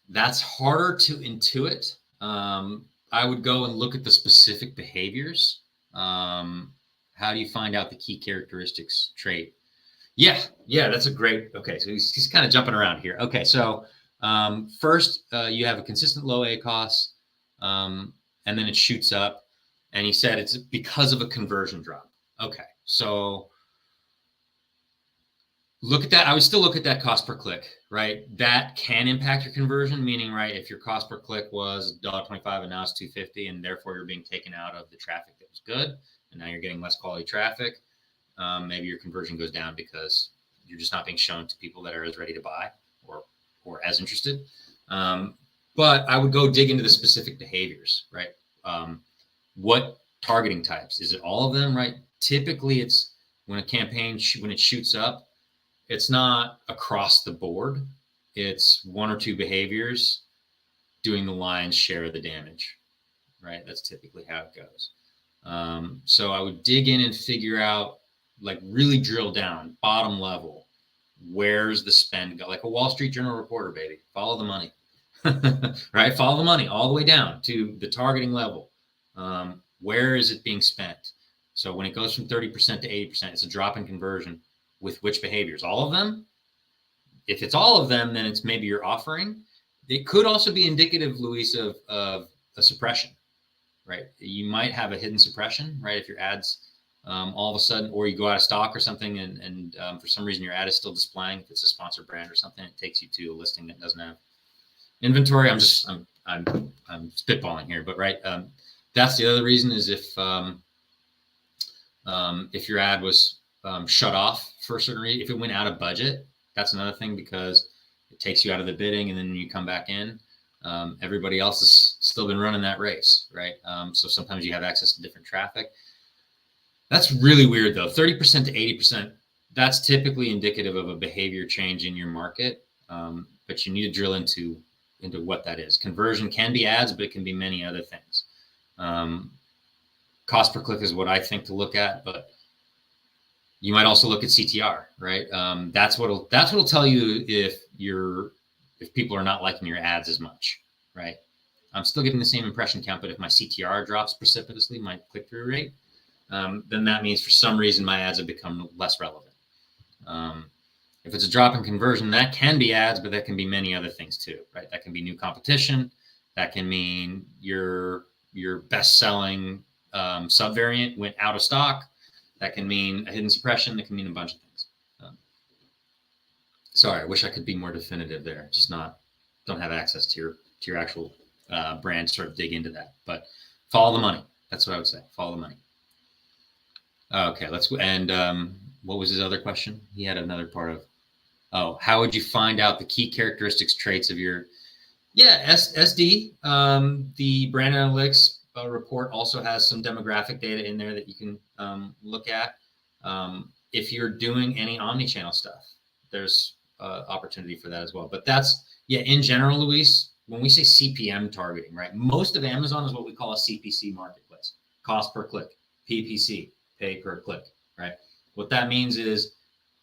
That's harder to intuit. I would go and look at the specific behaviors. How do you find out the key characteristics trait? Yeah, that's a great, okay, so he's kind of jumping around here. Okay, so first you have a consistent low ACoS, and then it shoots up, and he said it's because of a conversion drop. Okay, so look at that. I would still look at that cost per click, right? That can impact your conversion, meaning, right, if your cost per click was $1.25 and now it's $2.50, and therefore you're being taken out of the traffic that was good, and now you're getting less quality traffic. Maybe your conversion goes down because you're just not being shown to people that are as ready to buy or as interested. But I would go dig into the specific behaviors, right? What targeting types? Is it all of them, right? Typically, it's when a campaign, when it shoots up, it's not across the board. It's 1 or 2 behaviors doing the lion's share of the damage, right? That's typically how it goes. So I would dig in and figure out, like really drill down, bottom level, where's the spend go? Like a Wall Street Journal reporter, baby. Follow the money, right? Follow the money all the way down to the targeting level. Where is it being spent? So when it goes from 30% to 80%, it's a drop in conversion with which behaviors? All of them? If it's all of them, then it's maybe your offering. It could also be indicative, Luis, of a suppression, right? You might have a hidden suppression, right? If your ads all of a sudden, or you go out of stock or something, and for some reason your ad is still displaying. If it's a sponsored brand or something, it takes you to a listing that doesn't have inventory. I'm spitballing here, but right, that's the other reason is if your ad was shut off for a certain reason, if it went out of budget, that's another thing because it takes you out of the bidding, and then you come back in. Everybody else has still been running that race, right? So sometimes you have access to different traffic. That's really weird though. 30% to 80%, that's typically indicative of a behavior change in your market. But you need to drill into what that is. Conversion can be ads, but it can be many other things. Cost per click is what I think to look at, but you might also look at CTR, right? That's what'll tell you if people are not liking your ads as much, right? I'm still getting the same impression count, but if my CTR drops precipitously, my click-through rate, then that means for some reason my ads have become less relevant. If it's a drop in conversion, that can be ads, but that can be many other things too, right? That can be new competition. That can mean your best-selling subvariant went out of stock. That can mean a hidden suppression. That can mean a bunch of things. Sorry, I wish I could be more definitive there. Just don't have access to your actual brand to sort of dig into that. But follow the money. That's what I would say. Follow the money. Okay, let's go. And what was his other question? He had another part of, how would you find out the key characteristics, traits of your, SD. The brand analytics report also has some demographic data in there that you can look at. If you're doing any omni-channel stuff, there's opportunity for that as well. But that's, yeah, in general, Luis, when we say CPM targeting, right, most of Amazon is what we call a CPC marketplace, cost per click, PPC, pay per click, right? What that means is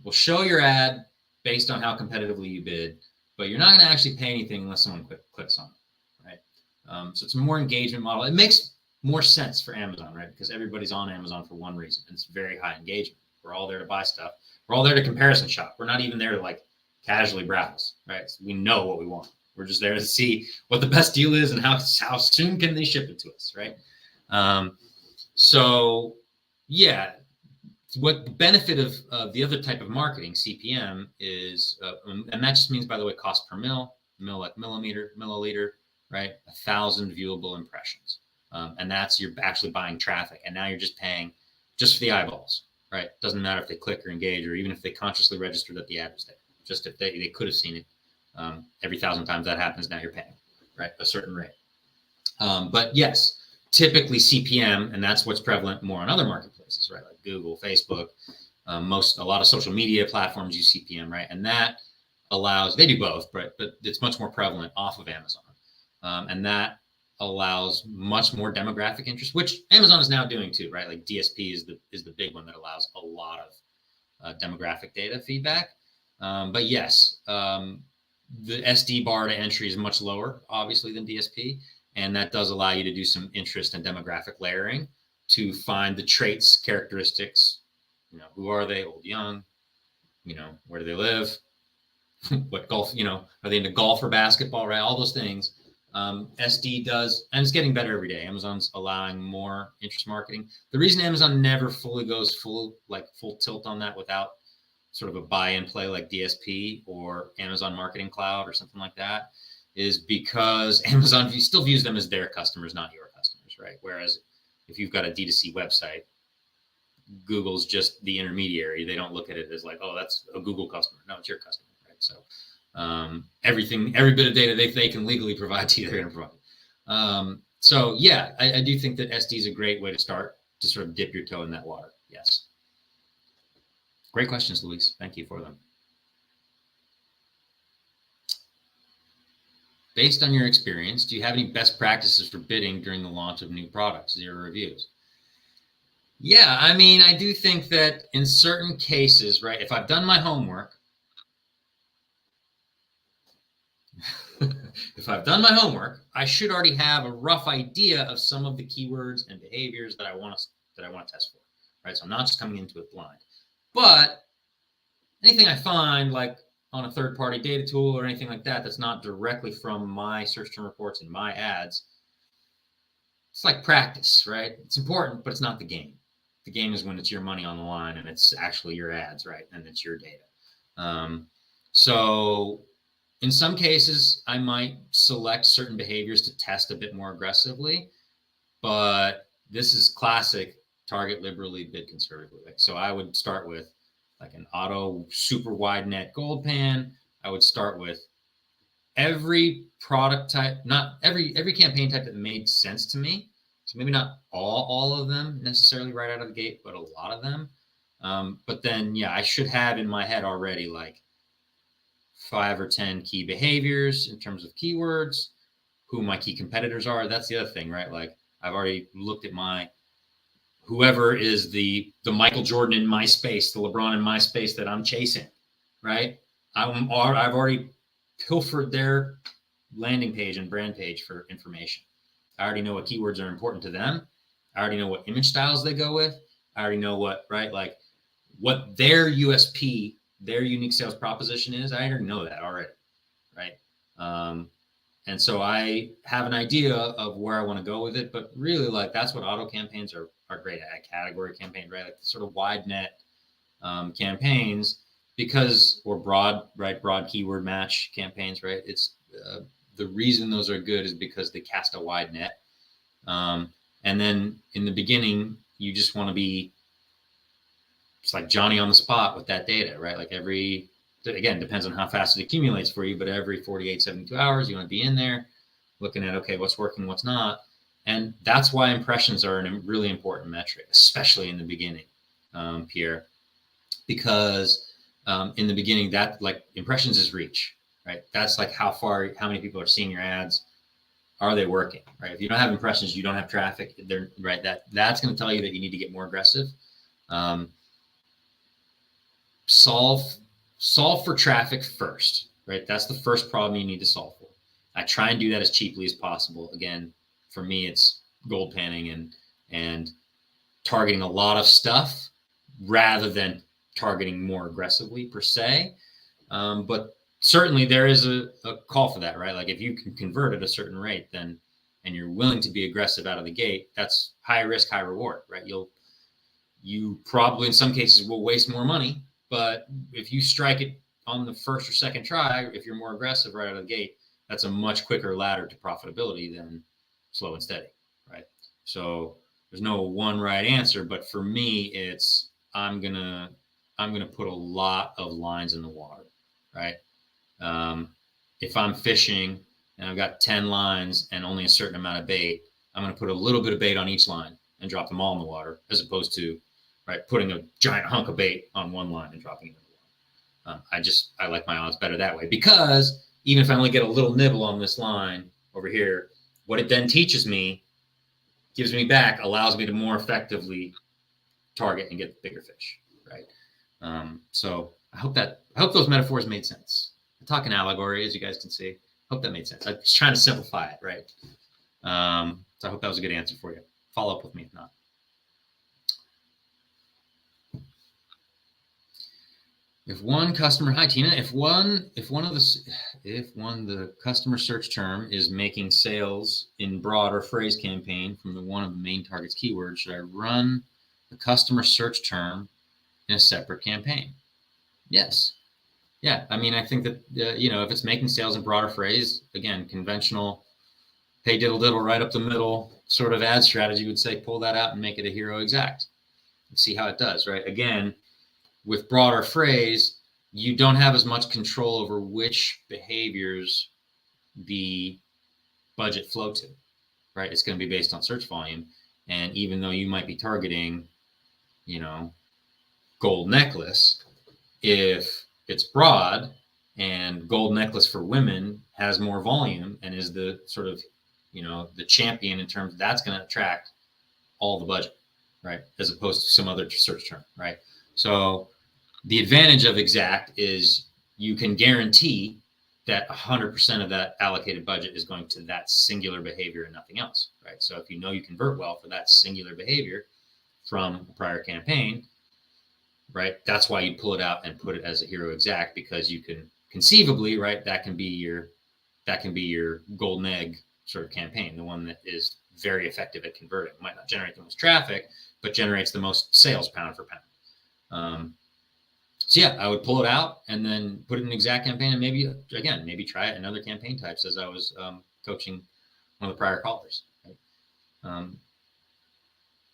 we'll show your ad based on how competitively you bid, but you're not going to actually pay anything unless someone clicks on it, right? So it's a more engagement model. It makes more sense for Amazon, right? Because everybody's on Amazon for one reason, and it's very high engagement. We're all there to buy stuff. We're all there to comparison shop. We're not even there to like casually browse, right? So we know what we want. We're just there to see what the best deal is and how soon can they ship it to us, right? So yeah, what the benefit of the other type of marketing, CPM, is, and that just means, by the way, cost per mil like millimeter, milliliter, right? 1,000 viewable impressions. And that's, you're actually buying traffic. And now you're just paying just for the eyeballs, right? Doesn't matter if they click or engage, or even if they consciously registered that the ad was there. Just if they could have seen it. Every 1,000 times that happens, now you're paying, right? A certain rate. But yes, typically CPM, and that's what's prevalent more on other marketplaces, right? Like Google, Facebook, a lot of social media platforms use CPM, right? And that allows, they do both, but it's much more prevalent off of Amazon. And that allows much more demographic interest, which Amazon is now doing too, right? Like DSP is the big one that allows a lot of demographic data feedback. But yes, the SD bar to entry is much lower, obviously, than DSP. And that does allow you to do some interest and demographic layering to find the traits, characteristics, who are they, old, young, where do they live, what golf, are they into golf or basketball, right? All those things. SD does, and it's getting better every day. Amazon's allowing more interest marketing. The reason Amazon never fully goes full tilt on that without sort of a buy-in play like DSP or Amazon Marketing Cloud or something like that is because Amazon still views them as their customers, not your customers, right? Whereas if you've got a D2C website, Google's just the intermediary. They don't look at it as like, oh, that's a Google customer. No, it's your customer, right? So every bit of data they can legally provide to you, they're going to provide. So yeah, I do think that SD is a great way to start to sort of dip your toe in that water. Yes. Great questions, Luis. Thank you for them. Based on your experience, do you have any best practices for bidding during the launch of new products? 0 reviews. Yeah, I mean, I do think that in certain cases, right, if I've done my homework, I should already have a rough idea of some of the keywords and behaviors that I want to test for, right? So I'm not just coming into it blind. But anything I find, like on a third-party data tool or anything like that, that's not directly from my search term reports and my ads, it's like practice, right? It's important, but it's not the game. The game is when it's your money on the line and it's actually your ads, right? And it's your data. So in some cases, I might select certain behaviors to test a bit more aggressively, but this is classic target liberally, bid conservatively. So I would start with like an auto super wide net gold pan. I would start with every product type, not every campaign type that made sense to me. So maybe not all of them necessarily right out of the gate, but a lot of them. But then, yeah, I should have in my head already like 5 or 10 key behaviors in terms of keywords, who my key competitors are. That's the other thing, right? Like I've already looked at whoever is the Michael Jordan in my space, the LeBron in my space that I'm chasing, right? I've already pilfered their landing page and brand page for information. I already know what keywords are important to them. I already know what image styles they go with. I already know what their USP, their unique sales proposition is. I already know that already, right? And so I have an idea of where I want to go with it, but really like that's what auto campaigns are great at, category campaigns, right? Like sort of wide net campaigns or broad keyword match campaigns, right? It's the reason those are good is because they cast a wide net. And then in the beginning, you just want to be, it's like Johnny on the spot with that data, right? Like again, depends on how fast it accumulates for you, but every 48, 72 hours, you want to be in there looking at, okay, what's working, what's not. And that's why impressions are a really important metric, especially in the beginning, Pierre. because in the beginning, that like impressions is reach, right? That's like how many people are seeing your ads. Are they working, right? If you don't have impressions, you don't have traffic. They're right. That's going to tell you that you need to get more aggressive. Um, solve for traffic first, right? That's the first problem you need to solve for. I try and do that as cheaply as possible. Again, for me, it's gold panning and targeting a lot of stuff rather than targeting more aggressively per se. But certainly there is a call for that, right? Like if you can convert at a certain rate, then and you're willing to be aggressive out of the gate, that's high risk, high reward, right? You probably in some cases will waste more money, but if you strike it on the first or second try, if you're more aggressive right out of the gate, that's a much quicker ladder to profitability than slow and steady, right? So there's no one right answer, but for me, it's I'm gonna put a lot of lines in the water, right? If I'm fishing and I've got 10 lines and only a certain amount of bait, I'm going to put a little bit of bait on each line and drop them all in the water, as opposed to right putting a giant hunk of bait on one line and dropping it in the water. I like my odds better that way, because even if I only get a little nibble on this line over here, what it then teaches me, gives me back, allows me to more effectively target and get the bigger fish, right? So I hope those metaphors made sense. I'm talking allegory, as you guys can see. Hope that made sense. I'm just trying to simplify it, right? So I hope that was a good answer for you. Follow up with me if not. If one customer, hi Tina, if the customer search term is making sales in broader phrase campaign from one of the main target's keywords, should I run the customer search term in a separate campaign? Yes. Yeah. I mean, I think that, if it's making sales in broader phrase, again, conventional pay diddle diddle right up the middle sort of ad strategy would say, pull that out and make it a hero exact and see how it does, right? Again, with broader phrase, you don't have as much control over which behaviors the budget flow to, right? It's going to be based on search volume. And even though you might be targeting, gold necklace, if it's broad and gold necklace for women has more volume and is the sort of, the champion in terms of that's going to attract all the budget, right? As opposed to some other search term, right? So the advantage of exact is you can guarantee that 100% of that allocated budget is going to that singular behavior and nothing else, right? So if you convert well for that singular behavior from a prior campaign, right? That's why you pull it out and put it as a hero exact, because you can conceivably, right? That can be your golden egg sort of campaign, the one that is very effective at converting. It might not generate the most traffic, but generates the most sales pound for pound. So yeah, I would pull it out and then put it in an exact campaign, and maybe try it in other campaign types as I was coaching one of the prior callers. Right?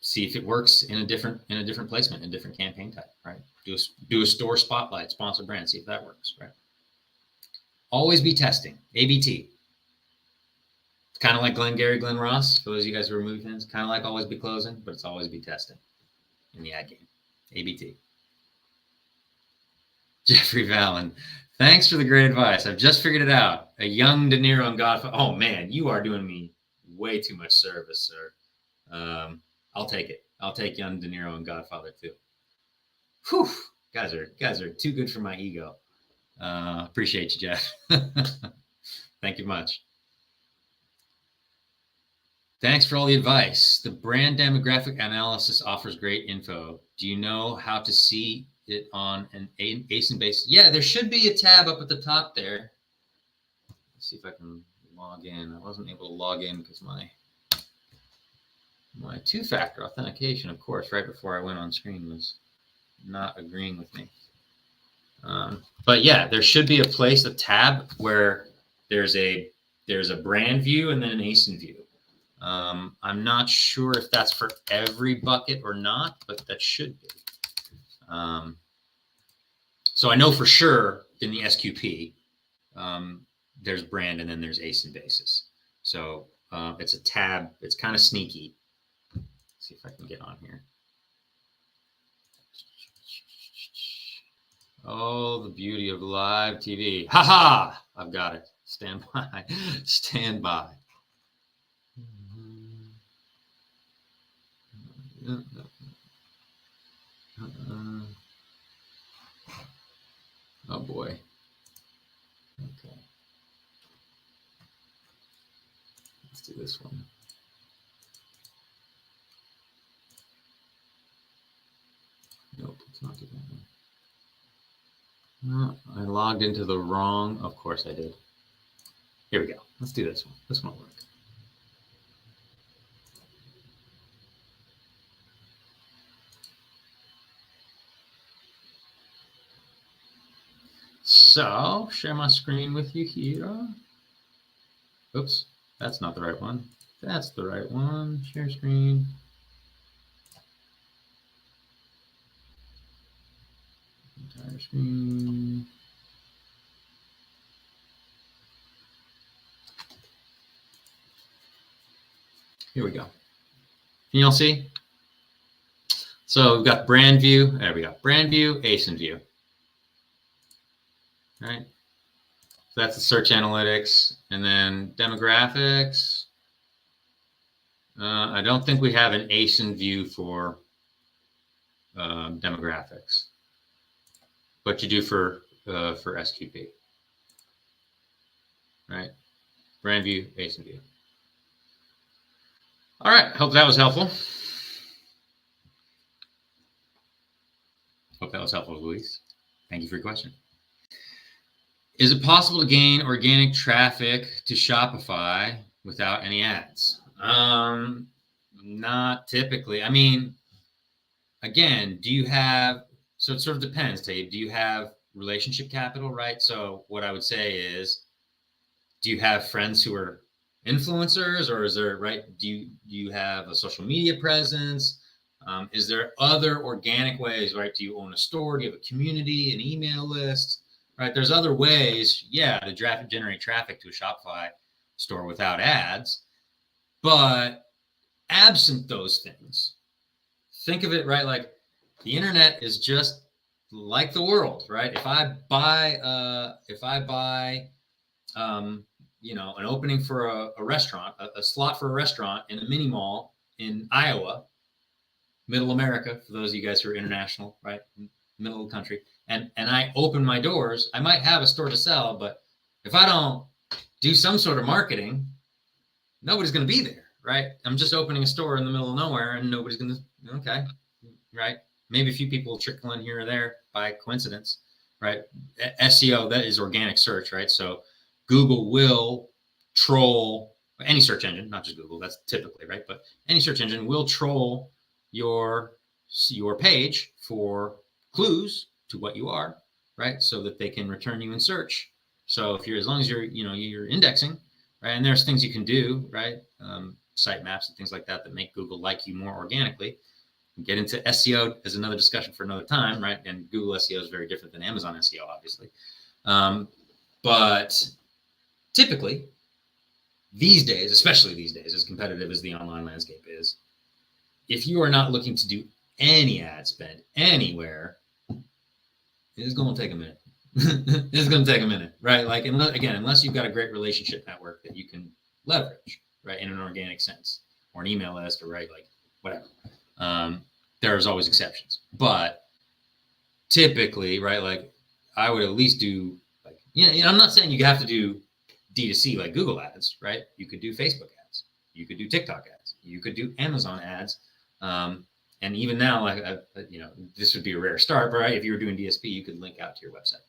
See if it works in a different placement, in a different campaign type. Right? Do a store spotlight, sponsor brand. See if that works. Right? Always be testing. ABT. It's kind of like Glengarry Glen Ross. For those of you guys who are movie fans, kind of like always be closing, but it's always be testing in the ad game. ABT. Jeffrey Vallon, thanks for the great advice. I've just figured it out. A young De Niro and Godfather. Oh man, you are doing me way too much service, sir. I'll take it. I'll take young De Niro and Godfather too. Whew, guys are too good for my ego. Appreciate you, Jeff. Thank you much. Thanks for all the advice. The brand demographic analysis offers great info. Do you know how to see it on an ASIN basis? Yeah, there should be a tab up at the top there. Let's see if I can log in. I wasn't able to log in because my two-factor authentication, of course, right before I went on screen was not agreeing with me. But yeah, there should be a tab where there's a brand view and then an ASIN view. I'm not sure if that's for every bucket or not, but that should be. So I know for sure in the SQP, there's brand and then there's ASIN basis. So it's a tab. It's kind of sneaky. Let's see if I can get on here. Oh, the beauty of live TV. Ha ha! I've got it. Stand by. Stand by. Oh boy. Okay. Let's do this one. Nope, it's not doing that one. No, I logged into the wrong. Of course I did. Here we go. Let's do this one. This one will work. So, share my screen with you here. Oops, that's not the right one. That's the right one. Share screen. Entire screen. Here we go. Can you all see? So we've got brand view. There we go. Brand view, ASIN view. All right. So that's the search analytics. And then demographics. I don't think we have an ASIN view for demographics, but you do for SQP. Right. Brand view, ASIN view. All right. Hope that was helpful. Hope that was helpful, Luis. Thank you for your question. Is it possible to gain organic traffic to Shopify without any ads? Not typically. I mean, again, do you have, so it sort of depends, Dave. Do you have relationship capital, right? So what I would say is, do you have friends who are influencers, or is there, right? Do you have a social media presence? Is there other organic ways, right? Do you own a store? Do you have a community, an email list, right? There's other ways, yeah, to generate traffic to a Shopify store without ads. But absent those things, think of it, right? Like the internet is just like the world, right? If I buy, an opening for a restaurant, a slot for a restaurant in a mini mall in Iowa, middle America, for those of you guys who are international, right? Middle of the country. And I open my doors, I might have a store to sell, but if I don't do some sort of marketing, nobody's going to be there, right? I'm just opening a store in the middle of nowhere and nobody's going to, okay, right? Maybe a few people will trickle in here or there by coincidence, right? SEO, that is organic search, right? So Google will troll any search engine, not just Google, that's typically, right? But any search engine will troll your page for clues to what you are, right? So that they can return you in search. So if you're, as long as you're indexing, right? And there's things you can do, right? Site maps and things like that make Google like you more organically. Get into SEO as another discussion for another time, right? And Google SEO is very different than Amazon SEO, obviously. But typically, these days, especially these days, as competitive as the online landscape is, if you are not looking to do any ad spend anywhere, it's going to take a minute. It's going to take a minute, right? Like, unless you've got a great relationship network that you can leverage, right, in an organic sense, or an email list, or right, like whatever. There's always exceptions, but typically, right, like I would at least do, like, I'm not saying you have to do D2C like Google ads, right? You could do Facebook ads, you could do TikTok ads, you could do Amazon ads. And even now, like, this would be a rare start, but right, if you were doing DSP, you could link out to your website.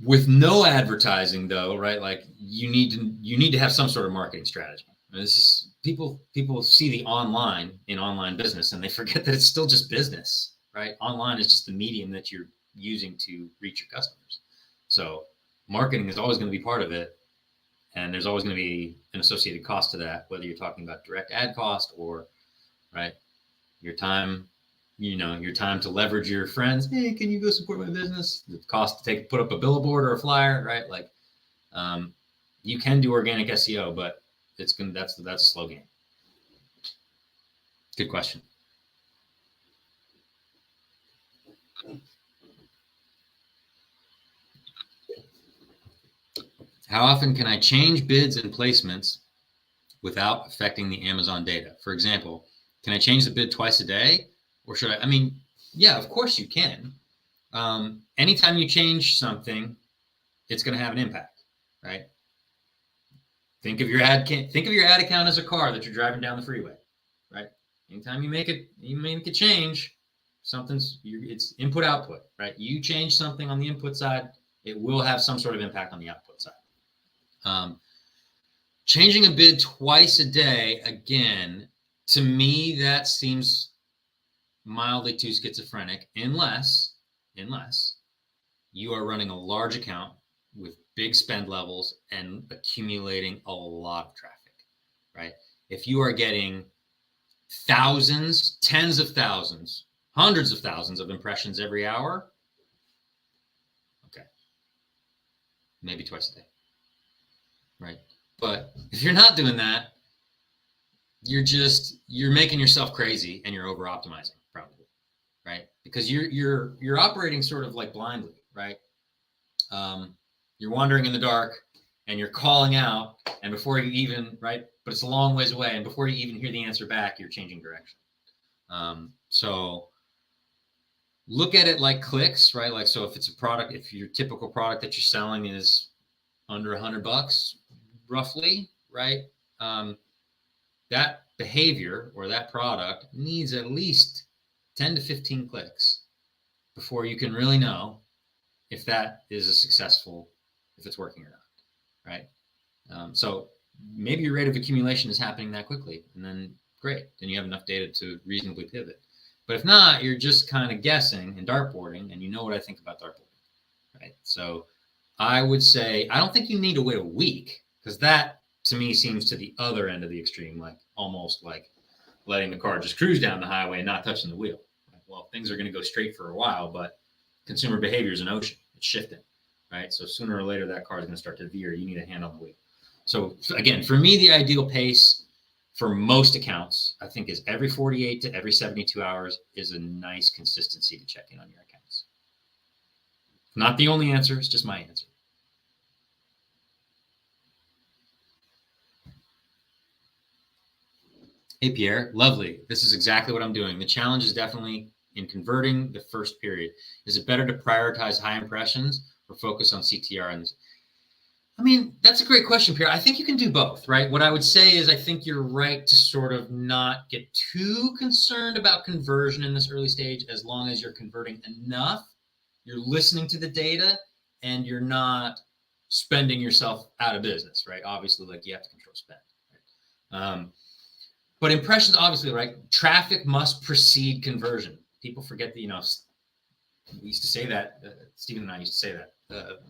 With no advertising, though, right? Like you need to have some sort of marketing strategy. This is people see the online business and they forget that it's still just business, right? Online is just the medium that you're using to reach your customers. So marketing is always going to be part of it. And there's always going to be an associated cost to that, whether you're talking about direct ad cost or, right, your time to leverage your friends. Hey, can you go support my business? The cost to put up a billboard or a flyer, right? Like, you can do organic SEO, but that's a slow game. Good question. How often can I change bids and placements without affecting the Amazon data? For example, can I change the bid twice a day, or should I mean, yeah, of course you can. Anytime you change something, it's going to have an impact, right? Think of your ad account as a car that you're driving down the freeway, right? Anytime you make a change, it's input output, right? You change something on the input side, it will have some sort of impact on the output side. Changing a bid twice a day, again, to me, that seems mildly too schizophrenic, unless you are running a large account with big spend levels and accumulating a lot of traffic, right? If you are getting thousands, tens of thousands, hundreds of thousands of impressions every hour, okay, maybe twice a day, right? But if you're not doing that, you're making yourself crazy and you're over optimizing, probably, right? Because you're operating sort of like blindly, right? You're wandering in the dark and you're calling out, and before you even, right, but it's a long ways away, and before you even hear the answer back, you're changing direction. So look at it like clicks, right? Like, so if it's a product, if your typical product that you're selling is under $100 roughly, right? That behavior or that product needs at least 10 to 15 clicks before you can really know if that is if it's working or not, right? So maybe your rate of accumulation is happening that quickly, and then great, then you have enough data to reasonably pivot. But if not, you're just kind of guessing and dartboarding, and you know what I think about dartboarding, right? So I would say, I don't think you need to wait a week, because that to me seems to the other end of the extreme, like almost like letting the car just cruise down the highway and not touching the wheel. Well, things are going to go straight for a while, but consumer behavior is an ocean. It's shifting, right? So sooner or later, that car is going to start to veer. You need a hand on the wheel. So again, for me, the ideal pace for most accounts, I think, is every 48 to every 72 hours is a nice consistency to check in on your accounts. Not the only answer, it's just my answer. Hey, Pierre, lovely. This is exactly what I'm doing. The challenge is definitely in converting the first period. Is it better to prioritize high impressions or focus on CTR? I mean, that's a great question, Pierre. I think you can do both, right? What I would say is I think you're right to sort of not get too concerned about conversion in this early stage, as long as you're converting enough, you're listening to the data, and you're not spending yourself out of business, right? Obviously, like, you have to control spend, right? But impressions, obviously, right? Traffic must precede conversion. People forget that, we used to say that, Stephen and I used to say that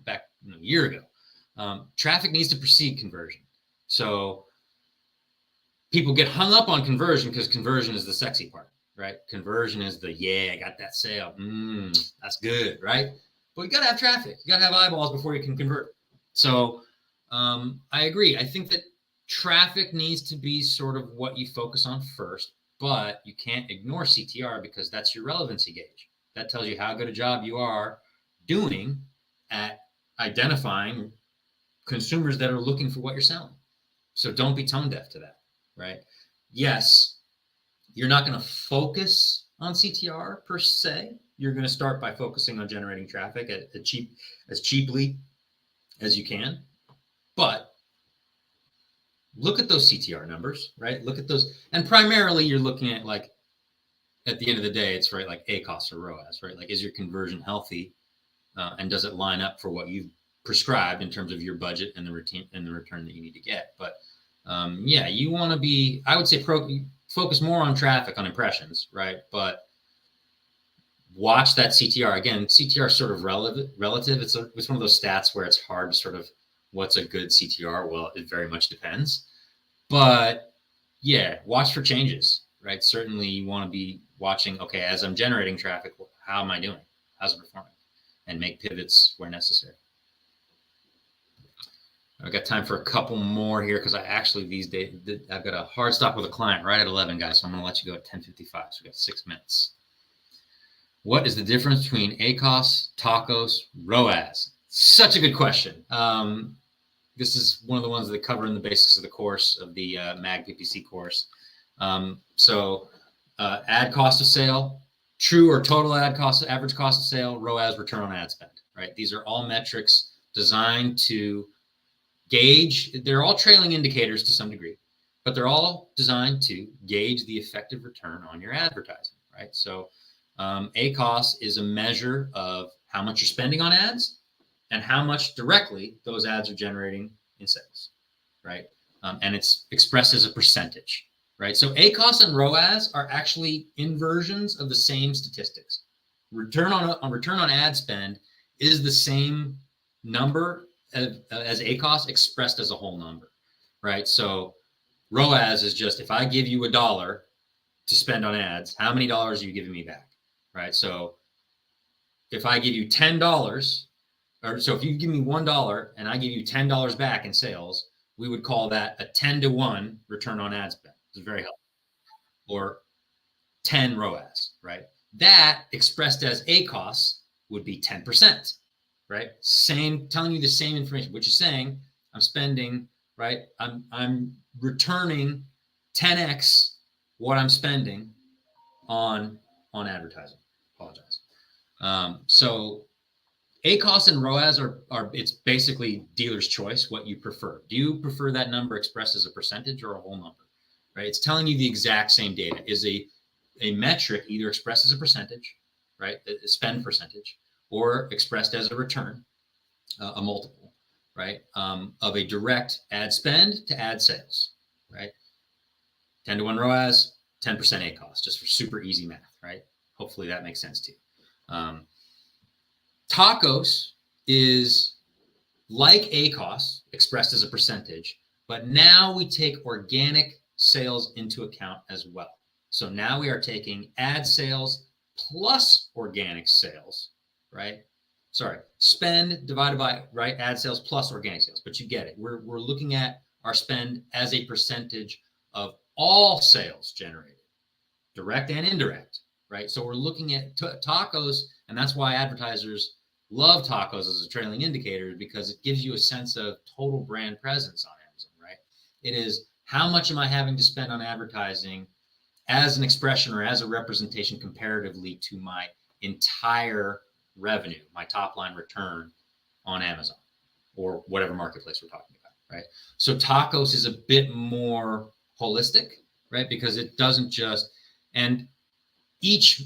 back a year ago. Traffic needs to precede conversion. So people get hung up on conversion because conversion is the sexy part, right? Conversion is I got that sale. That's good, right? But you got to have traffic. You got to have eyeballs before you can convert. So I agree. I think that traffic needs to be sort of what you focus on first, but you can't ignore CTR because that's your relevancy gauge. That tells you how good a job you are doing at identifying consumers that are looking for what you're selling. So don't be tone deaf to that, right? Yes, you're not going to focus on CTR per se. You're going to start by focusing on generating traffic as cheaply as you can. But look at those CTR numbers, right? Look at those. And primarily you're looking at, like, at the end of the day, it's right, like ACoS or ROAS, right? Like, is your conversion healthy? And does it line up for what you've prescribed in terms of your budget and the return that you need to get? But you want to be, I would say, focus more on traffic, on impressions, right? But watch that CTR. Again, CTR is sort of relative. It's one of those stats where it's hard to sort of, what's a good CTR? Well, it very much depends. But yeah, watch for changes, right? Certainly you want to be watching, okay, as I'm generating traffic, how am I doing? How's it performing? And make pivots where necessary. I've got time for a couple more here because I actually, these days, I've got a hard stop with a client right at 11, guys. So I'm going to let you go at 10:55. So we've got 6 minutes. What is the difference between ACOS, TACOS, ROAS? Such a good question. This is one of the ones that cover in the basics of the course of the MAG PPC course. Ad cost of sale, true or total ad cost, average cost of sale, ROAS, return on ad spend, right? These are all metrics designed to gauge, they're all trailing indicators to some degree, but they're all designed to gauge the effective return on your advertising, right? So ACOS is a measure of how much you're spending on ads and how much directly those ads are generating in sales, right? And it's expressed as a percentage, right? So ACOS and ROAS are actually inversions of the same statistics. Return on ad spend is the same number as ACOS expressed as a whole number, right? So ROAS is just if I give you $1 to spend on ads, how many dollars are you giving me back, right? So if I give you $10, or so if you give me $1 and I give you $10 back in sales, we would call that a 10-to-1 return on ad spend. It's very helpful. Or 10 ROAS, right? That expressed as ACOS would be 10%, right? Same, telling you the same information, which is saying I'm spending, right? I'm returning 10x what I'm spending on advertising. Apologize. So ACOS and ROAS are it's basically dealer's choice, what you prefer. Do you prefer that number expressed as a percentage or a whole number, right? It's telling you the exact same data. Is a metric either expressed as a percentage, right, a spend percentage, or expressed as a return, a multiple, right, of a direct ad spend to ad sales, right? 10-to-1 ROAS, 10% ACOS, just for super easy math, right? Hopefully that makes sense to you. TACOS is like ACOS, expressed as a percentage, but now we take organic sales into account as well. So now we are taking ad sales plus organic sales, right? Sorry, spend divided by, right, ad sales plus organic sales, but you get it. We're looking at our spend as a percentage of all sales generated, direct and indirect, right? So we're looking at TACOS, and that's why advertisers love TACOS as a trailing indicator, because it gives you a sense of total brand presence on Amazon, right? It is how much am I having to spend on advertising as an expression or as a representation comparatively to my entire revenue, my top line return on Amazon or whatever marketplace we're talking about, right? So TACOS is a bit more holistic, right? Because it doesn't just, and each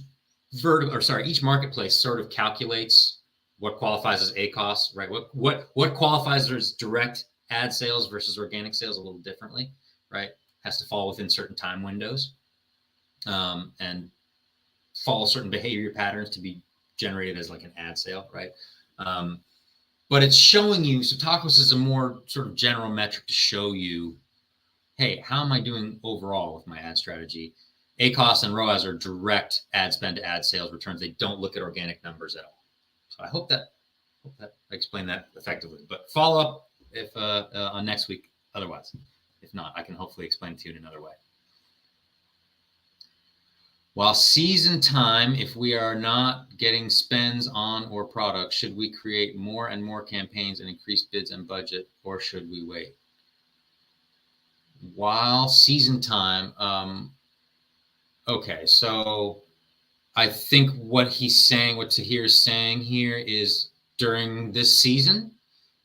each marketplace sort of calculates what qualifies as ACOS, right? What qualifies as direct ad sales versus organic sales a little differently, right? Has to fall within certain time windows, and follow certain behavior patterns to be generated as like an ad sale, right? But it's showing you, so TACOS is a more sort of general metric to show you, hey, how am I doing overall with my ad strategy? ACOS and ROAS are direct ad spend to ad sales returns. They don't look at organic numbers at all. So I hope that I explained that effectively. But follow up if on next week. Otherwise, if not, I can hopefully explain it to you in another way. While season time, if we are not getting spends on or products, should we create more and more campaigns and increase bids and budget, or should we wait? While season time, okay, so I think what he's saying, what Tahir is saying here is during this season,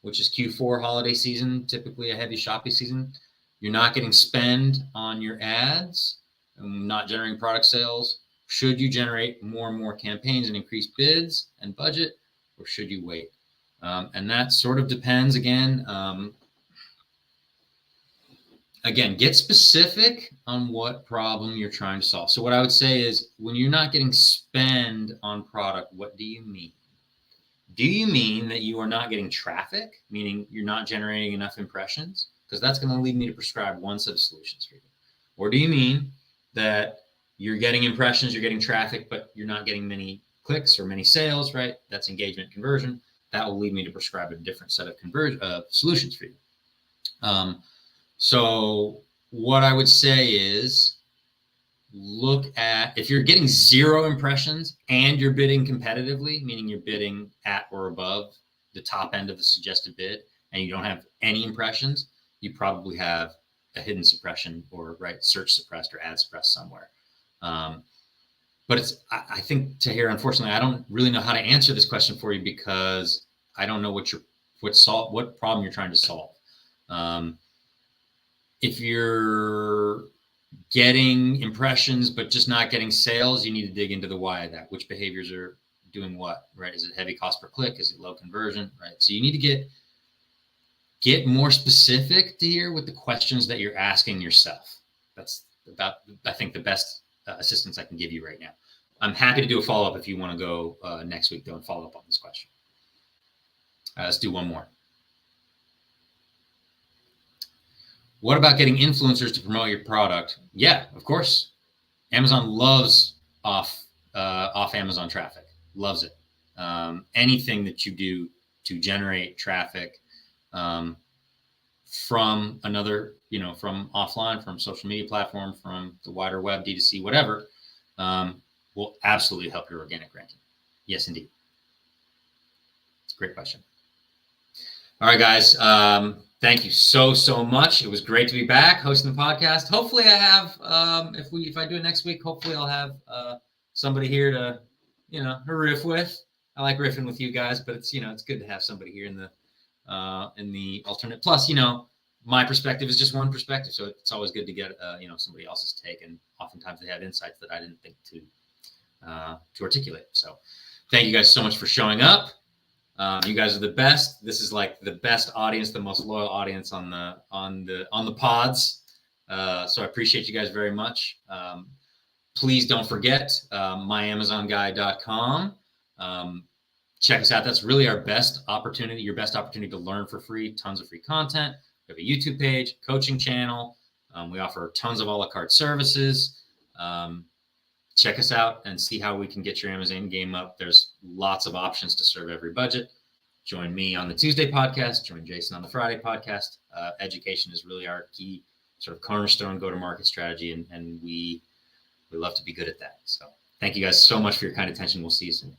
which is Q4 holiday season, typically a heavy shopping season, you're not getting spend on your ads and not generating product sales. Should you generate more and more campaigns and increase bids and budget, or should you wait? And that sort of depends again. Again, get specific on what problem you're trying to solve. So what I would say is when you're not getting spend on product, what do you mean? Do you mean that you are not getting traffic, meaning you're not generating enough impressions? Because that's going to lead me to prescribe one set of solutions for you. Or do you mean that you're getting impressions, you're getting traffic, but you're not getting many clicks or many sales, right? That's engagement conversion. That will lead me to prescribe a different set of solutions for you. So what I would say is look at, if you're getting 0 impressions and you're bidding competitively, meaning you're bidding at or above the top end of the suggested bid, and you don't have any impressions, you probably have a hidden suppression or search suppressed or ad suppressed somewhere. But I think, Tahir, unfortunately, I don't really know how to answer this question for you because I don't know what problem you're trying to solve. If you're getting impressions but just not getting sales, you need to dig into the why of that. Which behaviors are doing what, right? Is it heavy cost per click? Is it low conversion, right? So you need to get more specific here with the questions that you're asking yourself. That's about, I think, the best assistance I can give you right now. I'm happy to do a follow-up if you want to go next week, though, and follow up on this question. Let's do one more. What about getting influencers to promote your product? Yeah, of course. Amazon loves off Amazon traffic, loves it. Anything that you do to generate traffic from another, from offline, from social media platform, from the wider web, D2C, whatever, will absolutely help your organic ranking. Yes, indeed. It's a great question. All right, guys. Thank you so much. It was great to be back hosting the podcast. Hopefully I have, if I do it next week, hopefully I'll have somebody here to, riff with. I like riffing with you guys, but it's, it's good to have somebody here in the alternate. Plus, my perspective is just one perspective. So it's always good to get, somebody else's take. And oftentimes they have insights that I didn't think to articulate. So thank you guys so much for showing up. You guys are the best. This is like the best audience, the most loyal audience on the pods. So I appreciate you guys very much. Please don't forget myamazonguy.com. Check us out. That's really our best opportunity, your best opportunity to learn for free. Tons of free content. We have a YouTube page, coaching channel. We offer tons of a la carte services. Check us out and see how we can get your Amazon game up. There's lots of options to serve every budget. Join me on the Tuesday podcast. Join Jason on the Friday podcast. Education is really our key sort of cornerstone go-to-market strategy, and we love to be good at that. So thank you guys so much for your kind attention. We'll see you soon.